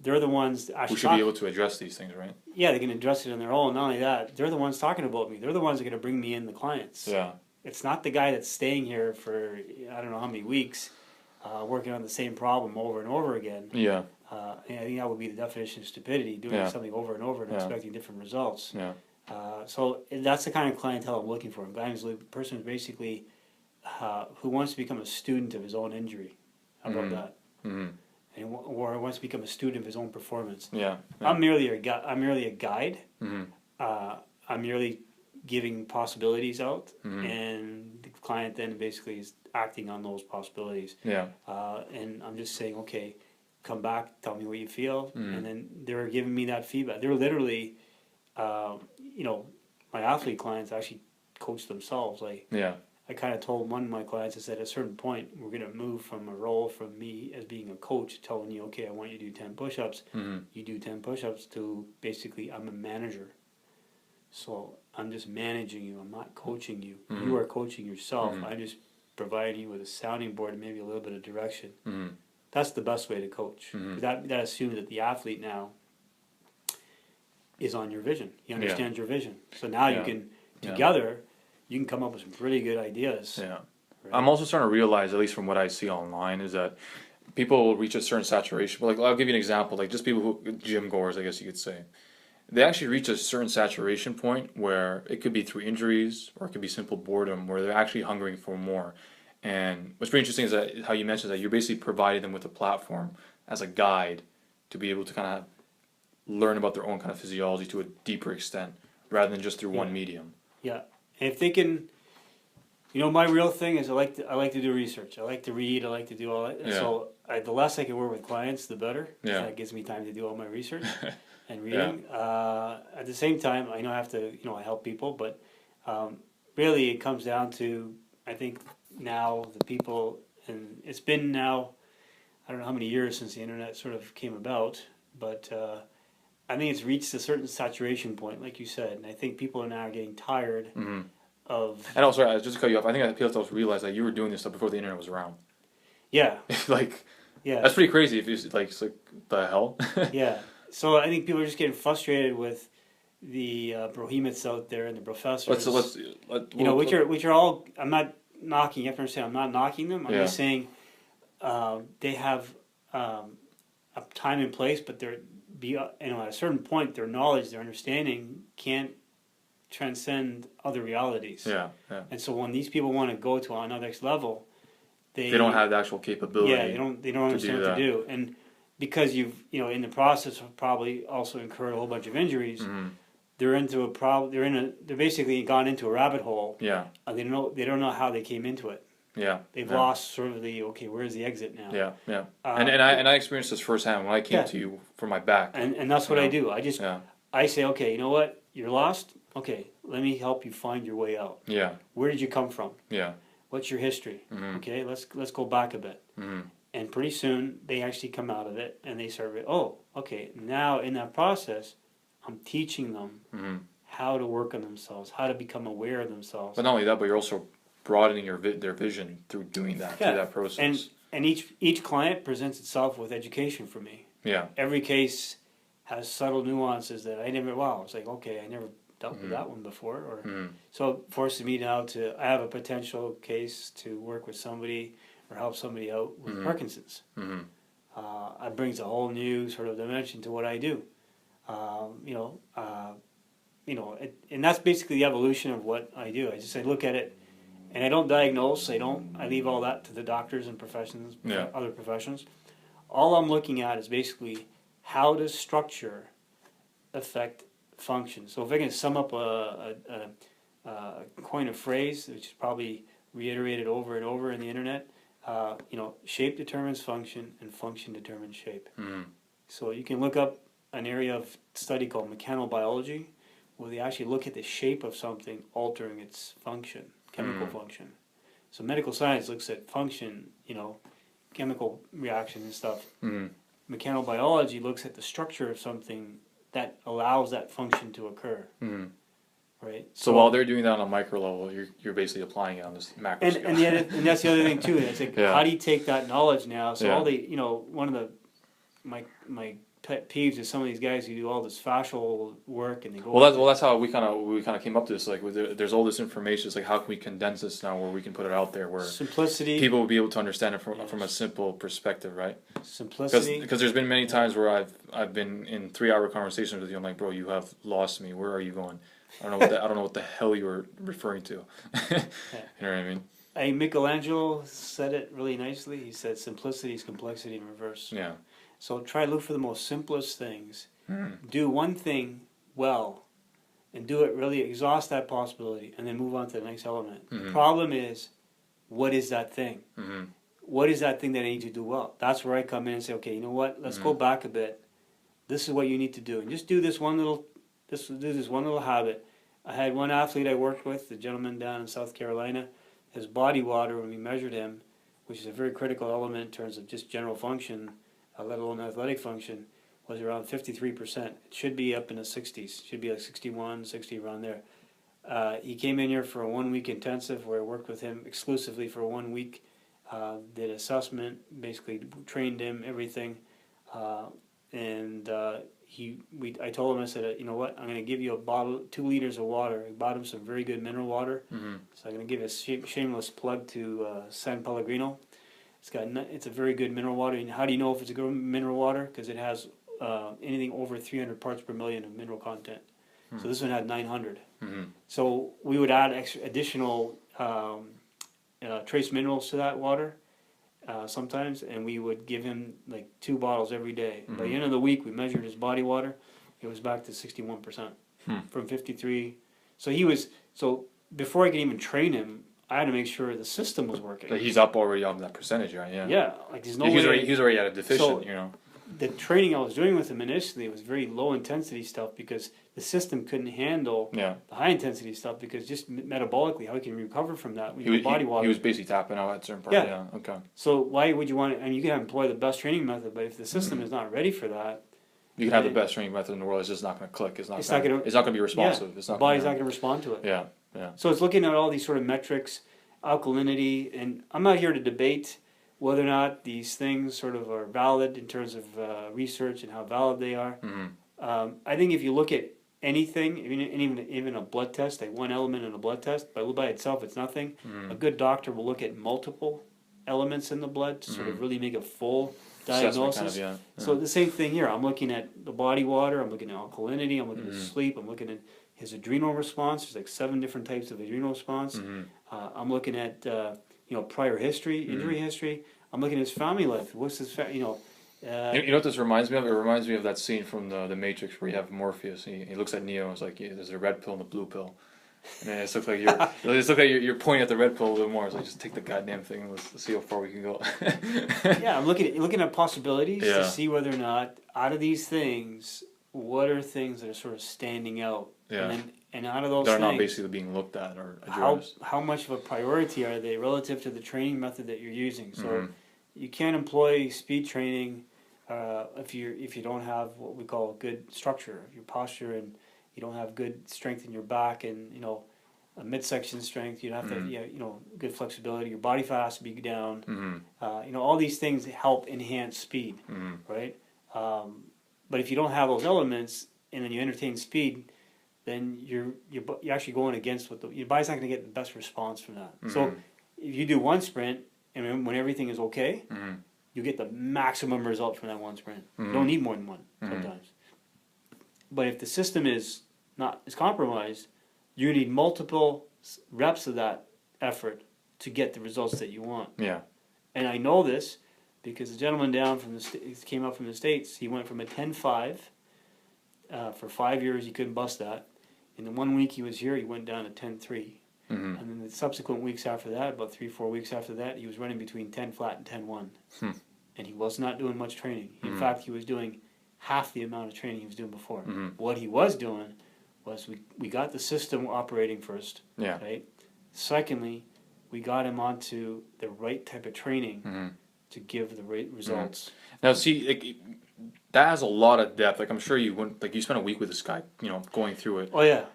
Speaker 3: they're the ones that
Speaker 2: We
Speaker 3: actually
Speaker 2: should be able to address these things, right?
Speaker 3: yeah, they can address it on their own. Not only that, they're the ones talking about me. They're the ones that are going to bring me in the clients.
Speaker 2: Yeah.
Speaker 3: It's not the guy that's staying here for I don't know how many weeks, working on the same problem over and over again.
Speaker 2: Yeah.
Speaker 3: And I think that would be the definition of stupidity, doing
Speaker 2: Yeah.
Speaker 3: something over and over and
Speaker 2: Yeah.
Speaker 3: expecting different results.
Speaker 2: Yeah.
Speaker 3: So that's the kind of clientele I'm looking for. A guy who's a person who's basically who wants to become a student of his own injury. How about that?
Speaker 2: Mm-hmm.
Speaker 3: And or wants to become a student of his own performance.
Speaker 2: Yeah.
Speaker 3: I'm merely a guide.
Speaker 2: Mm-hmm.
Speaker 3: I'm merely giving possibilities out,
Speaker 2: Mhm.
Speaker 3: and the client then basically is acting on those possibilities.
Speaker 2: Yeah.
Speaker 3: And I'm just saying, okay, come back, tell me what you feel,
Speaker 2: Mhm.
Speaker 3: and then they're giving me that feedback. They're literally, my athlete clients actually coach themselves. Like
Speaker 2: Yeah.
Speaker 3: I kind of told one of my clients, I said, at a certain point, we're going to move from a role from me as being a coach, telling you, okay, I want you to do 10 push-ups.
Speaker 2: Mm-hmm.
Speaker 3: You do 10 push-ups to basically, I'm a manager. So I'm just managing you. I'm not coaching you.
Speaker 2: Mhm.
Speaker 3: You are coaching yourself.
Speaker 2: Mhm.
Speaker 3: I'm just providing you with a sounding board and maybe a little bit of direction.
Speaker 2: Mm-hmm.
Speaker 3: That's the best way to coach.
Speaker 2: Mhm.
Speaker 3: That assumes that the athlete now is on your vision. He understands your vision. So now you
Speaker 2: Yeah.
Speaker 3: can,
Speaker 2: Yeah.
Speaker 3: together, you can come up with some pretty good ideas.
Speaker 2: Yeah.
Speaker 3: Right?
Speaker 2: I'm also starting to realize, at least from what I see online, is that people will reach a certain saturation. Like, I'll give you an example. Like, just people who, gym goers, I guess you could say, they actually reach a certain saturation point where it could be through injuries or it could be simple boredom, where they're actually hungering for more. And what's pretty interesting is that how you mentioned that you're basically providing them with a platform as a guide to be able to kind of learn about their own kind of physiology to a deeper extent, rather than just through one medium.
Speaker 3: Yeah, and if they can, my real thing is I like to do research. I like to read. I like to do all that.
Speaker 2: Yeah.
Speaker 3: So the less I can work with clients, the better.
Speaker 2: Yeah.
Speaker 3: That gives me time to do all my research and reading. At the same time, I know I have to, I help people, but really it comes down to, I think now the people, and it's been now, I don't know how many years since the internet sort of came about, but I think it's reached a certain saturation point, like you said, and I think people are now getting tired
Speaker 2: Mm-hmm.
Speaker 3: of.
Speaker 2: And also, just to cut you off, I think people also realize that you were doing this stuff before the internet was around.
Speaker 3: Yeah,
Speaker 2: Like,
Speaker 3: yeah,
Speaker 2: that's pretty crazy. If it's like the hell.
Speaker 3: yeah. So I think people are just getting frustrated with the behemoths out there and the professors. Which are all. I'm not knocking. You have to understand. I'm not knocking them. I'm just saying they have a time and place, but they're at a certain point, their knowledge, their understanding can't transcend other realities.
Speaker 2: Yeah, yeah.
Speaker 3: And so when these people want to go to another next level,
Speaker 2: They don't have the actual capability.
Speaker 3: Yeah, they don't understand what to do, and because you've in the process of probably also incurred a whole bunch of injuries,
Speaker 2: Mm-hmm.
Speaker 3: they're into a problem. They're basically gone into a rabbit hole.
Speaker 2: Yeah,
Speaker 3: And they don't know how they came into it.
Speaker 2: yeah.
Speaker 3: They've
Speaker 2: yeah.
Speaker 3: lost sort of where's the exit now?
Speaker 2: Yeah, yeah.
Speaker 3: Uh,
Speaker 2: and I experienced this firsthand when I came
Speaker 3: Yeah.
Speaker 2: to you for my back.
Speaker 3: And that's what I do.
Speaker 2: Yeah,
Speaker 3: I say, okay, you know what? You're lost. Okay, let me help you find your way out.
Speaker 2: yeah,
Speaker 3: Where did you come from?
Speaker 2: yeah.
Speaker 3: What's your history?
Speaker 2: Mm-hmm.
Speaker 3: Okay, let's go back a bit.
Speaker 2: Mm-hmm.
Speaker 3: And pretty soon they actually come out of it and they start. Oh, okay. Now in that process, I'm teaching them
Speaker 2: Mm-hmm.
Speaker 3: how to work on themselves, how to become aware of themselves.
Speaker 2: But not only that, but you're also broadening their vision through doing that, through that process.
Speaker 3: And each client presents itself with education for me.
Speaker 2: Yeah,
Speaker 3: Every case has subtle nuances that I never. Wow, it's like okay, I never dealt with that one before, or
Speaker 2: mm-hmm.
Speaker 3: so it forces me now to. I have a potential case to work with somebody or help somebody out with
Speaker 2: Mhm.
Speaker 3: Parkinson's.
Speaker 2: Mm-hmm.
Speaker 3: It brings a whole new sort of dimension to what I do. And that's basically the evolution of what I do. I look at it, and I don't diagnose. I leave all that to the doctors and other professions. All I'm looking at is basically how does structure affect function. So if I can sum up a coin of phrase, which is probably reiterated over and over in the internet, shape determines function, and function determines shape.
Speaker 2: Mm-hmm.
Speaker 3: So you can look up an area of study called mechanobiology, where they actually look at the shape of something altering its function. chemical function. So medical science looks at function, you know, chemical reaction and stuff. Mechanobiology looks at the structure of something that allows that function to occur. Right.
Speaker 2: So while they're doing that on a micro level, you're basically applying it on this macro scale.
Speaker 3: And that's the other thing too. It's like, how do you take that knowledge now? So all the, you know, one of my pet peeves is some of these guys who do all this fascial work and they go.
Speaker 2: Well, that's how we kind of came up to this. Like, there's all this information. It's like, how can we condense this now, where we can put it out there, where
Speaker 3: simplicity,
Speaker 2: people will be able to understand it from a simple perspective, right?
Speaker 3: Simplicity.
Speaker 2: Because there's been many times where I've been in 3-hour conversations with you. I'm like, bro, you have lost me. Where are you going? I don't know what the hell you were referring to. You know what I mean?
Speaker 3: Michelangelo said it really nicely. He said, "Simplicity is complexity in reverse."
Speaker 2: Yeah.
Speaker 3: So try to look for the most simplest things. Do one thing well, and do it really, exhaust that possibility, and then move on to the next element. The problem is, what is that thing? What is that thing that I need to do well? That's where I come in and say, okay, you know what? Let's go back a bit. This is what you need to do, and just do this one little habit. I had one athlete I worked with, the gentleman down in South Carolina. His body water, when we measured him, which is a very critical element in terms of just general function, let alone athletic function, was around 53%. It should be up in the 60s. Should be like 61, 60, around there. He came in here for a 1-week intensive where I worked with him exclusively for 1 week. Did assessment, basically trained him, everything. I told him, I said, you know what, I'm going to give you a bottle, 2 liters of water. I bought him some very good mineral water. So I'm going to give a shameless plug to San Pellegrino. It's a very good mineral water. And how do you know if it's a good mineral water? Because it has anything over 300 parts per million of mineral content. So this one had 900. So we would add additional trace minerals to that water sometimes, and we would give him like 2 bottles every day. By the end of the week, we measured his body water. It was back to 61% from 53. So before I could even train him, I had to make sure the system was working.
Speaker 2: Like he's up already on that percentage, right? Yeah.
Speaker 3: Yeah, like there's no
Speaker 2: way. He's already at a deficient,
Speaker 3: So,
Speaker 2: you know.
Speaker 3: The training I was doing with him initially was very low intensity stuff because the system couldn't handle the high intensity stuff because just metabolically how he can recover from that with body water.
Speaker 2: He was basically tapping out at certain parts. Yeah. Okay.
Speaker 3: So why would you want to? I mean, you can employ the best training method, but if the system is not ready for that,
Speaker 2: you can have the best training method in the world. It's just not going to click. It's not going to be responsive. It's not.
Speaker 3: The body's not going to respond to it.
Speaker 2: Yeah. Yeah.
Speaker 3: So it's looking at all these sort of metrics, alkalinity, and I'm not here to debate whether or not these things sort of are valid in terms of research and how valid they are. I think if you look at anything, even a blood test, like one element in a blood test, by itself it's nothing. A good doctor will look at multiple elements in the blood to sort of really make a full diagnosis.
Speaker 2: Kind of,
Speaker 3: So the same thing here. I'm looking at the body water, I'm looking at alkalinity, I'm looking at sleep, I'm looking at his adrenal response. There's like 7 different types of adrenal response. I'm looking at prior history, injury history. I'm looking at his family life. What's his you know what this reminds me of? It reminds me of that scene from the Matrix where you have Morpheus. He looks at Neo. It's like there's a red pill and a blue pill, and then it looks like you're pointing at the red pill a little bit more. It's like just take the goddamn thing. And let's see how far we can go. Yeah, I'm looking at possibilities to see whether or not out of these things, what are things that are sort of standing out. Yeah. And out of those things, they're not basically being looked at or addressed. How much of a priority are they relative to the training method that you're using? So you can't employ speed training if you don't have what we call good structure, your posture, and you don't have good strength in your back and a midsection strength. You have to good flexibility. Your body fat has to be down. All these things help enhance speed, right? But if you don't have those elements and then you entertain speed, then you're actually going against what your body's not going to get the best response from that. So if you do one sprint and when everything is okay, you get the maximum result from that one sprint. You don't need more than one sometimes. But if the system is compromised, you need multiple reps of that effort to get the results that you want. Yeah. And I know this because the gentleman down from came up from the States. He went from a 10.5 for 5 years. He couldn't bust that. In the 1 week he was here, he went down to 10.3. And then the subsequent weeks after that, about 3-4 weeks after that, he was running between 10 flat and 10.1. And he was not doing much training. In fact, he was doing half the amount of training he was doing before. What he was doing was we got the system operating first, right? Secondly, we got him onto the right type of training to give the right results.
Speaker 2: Now, see, like, that has a lot of depth. Like, I'm sure you wouldn't, like, you spent a week with this guy, going through it.
Speaker 3: Oh yeah,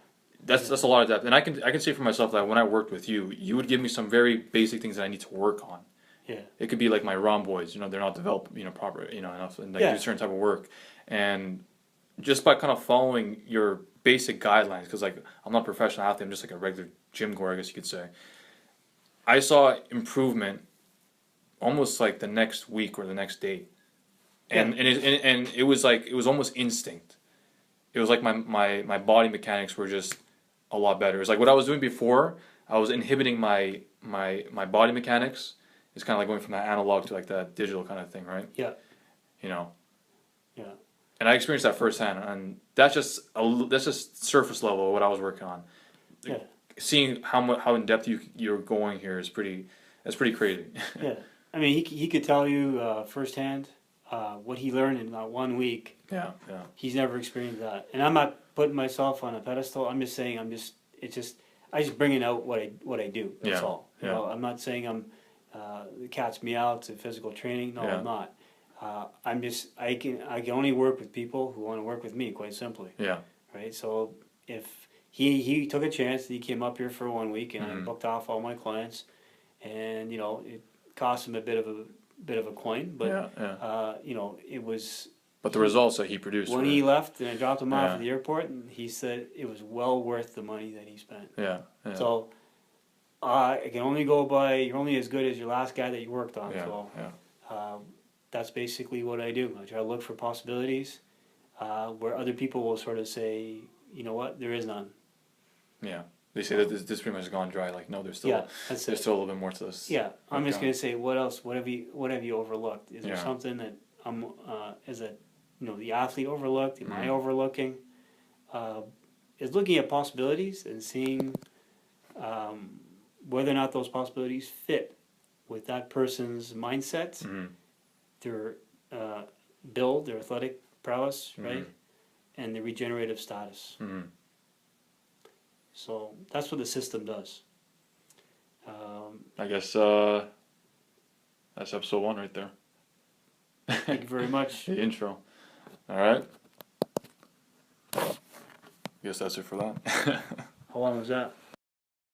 Speaker 2: That's a lot of depth, and I can say for myself that when I worked with you, you would give me some very basic things that I need to work on.
Speaker 3: yeah,
Speaker 2: It could be like my rhomboids, they're not developed, proper, enough, and like
Speaker 3: Yeah.
Speaker 2: do a certain type of work, and just by kind of following your basic guidelines, because like I'm not a professional athlete, I'm just like a regular gym goer, I guess you could say. I saw improvement almost like the next week or the next day, and it was like it was almost instinct. It was like my body mechanics were just a lot better. It was like what I was doing before. I was inhibiting my body mechanics. It's kind of like going from that analog to like that digital kind of thing, right?
Speaker 3: yeah,
Speaker 2: You know.
Speaker 3: yeah,
Speaker 2: And I experienced that firsthand, and that's just surface level of what I was working on.
Speaker 3: yeah,
Speaker 2: Seeing how in depth you're going here is that's pretty crazy.
Speaker 3: yeah. I mean, he could tell you firsthand what he learned in that 1 week.
Speaker 2: Yeah, yeah,
Speaker 3: He's never experienced that, and I'm not putting myself on a pedestal. I'm just saying I just bringing out what I do. That's
Speaker 2: Yeah,
Speaker 3: all.
Speaker 2: yeah.
Speaker 3: I'm not saying I'm the cat's meow to physical training. No,
Speaker 2: Yeah.
Speaker 3: I'm not. I can only work with people who want to work with me. Quite simply,
Speaker 2: yeah,
Speaker 3: right? So if he took a chance, he came up here for 1 week, and I
Speaker 2: Mhm.
Speaker 3: booked off all my clients, and it cost him a bit of a coin, but
Speaker 2: yeah, yeah.
Speaker 3: it was.
Speaker 2: But the results that he produced.
Speaker 3: When
Speaker 2: were,
Speaker 3: he left and I dropped him off
Speaker 2: Yeah.
Speaker 3: at the airport, and he said it was well worth the money that he spent.
Speaker 2: yeah, yeah,
Speaker 3: So I can only go by you're only as good as your last guy that you worked on.
Speaker 2: yeah,
Speaker 3: So
Speaker 2: yeah,
Speaker 3: that's basically what I do. I try to look for possibilities where other people will sort of say, you know what, there is none.
Speaker 2: yeah. They say that this pretty much has gone dry. Like, no, there's still
Speaker 3: Yeah, that's
Speaker 2: there's
Speaker 3: it.
Speaker 2: still a little bit more to this.
Speaker 3: Yeah, I'm just
Speaker 2: Okay.
Speaker 3: gonna say, what else? What have you overlooked? Is there
Speaker 2: Yeah.
Speaker 3: something that I'm as a the athlete overlooked? Am I
Speaker 2: Mhm.
Speaker 3: overlooking? Is looking at possibilities and seeing whether or not those possibilities fit with that person's mindset,
Speaker 2: Mhm.
Speaker 3: their build, their athletic prowess,
Speaker 2: Mhm.
Speaker 3: right, and their regenerative status.
Speaker 2: Mhm.
Speaker 3: So that's what the system does.
Speaker 2: I guess that's episode 1 right there.
Speaker 3: Thank you very much.
Speaker 2: The intro. All right. Guess that's it for that.
Speaker 3: How long was that?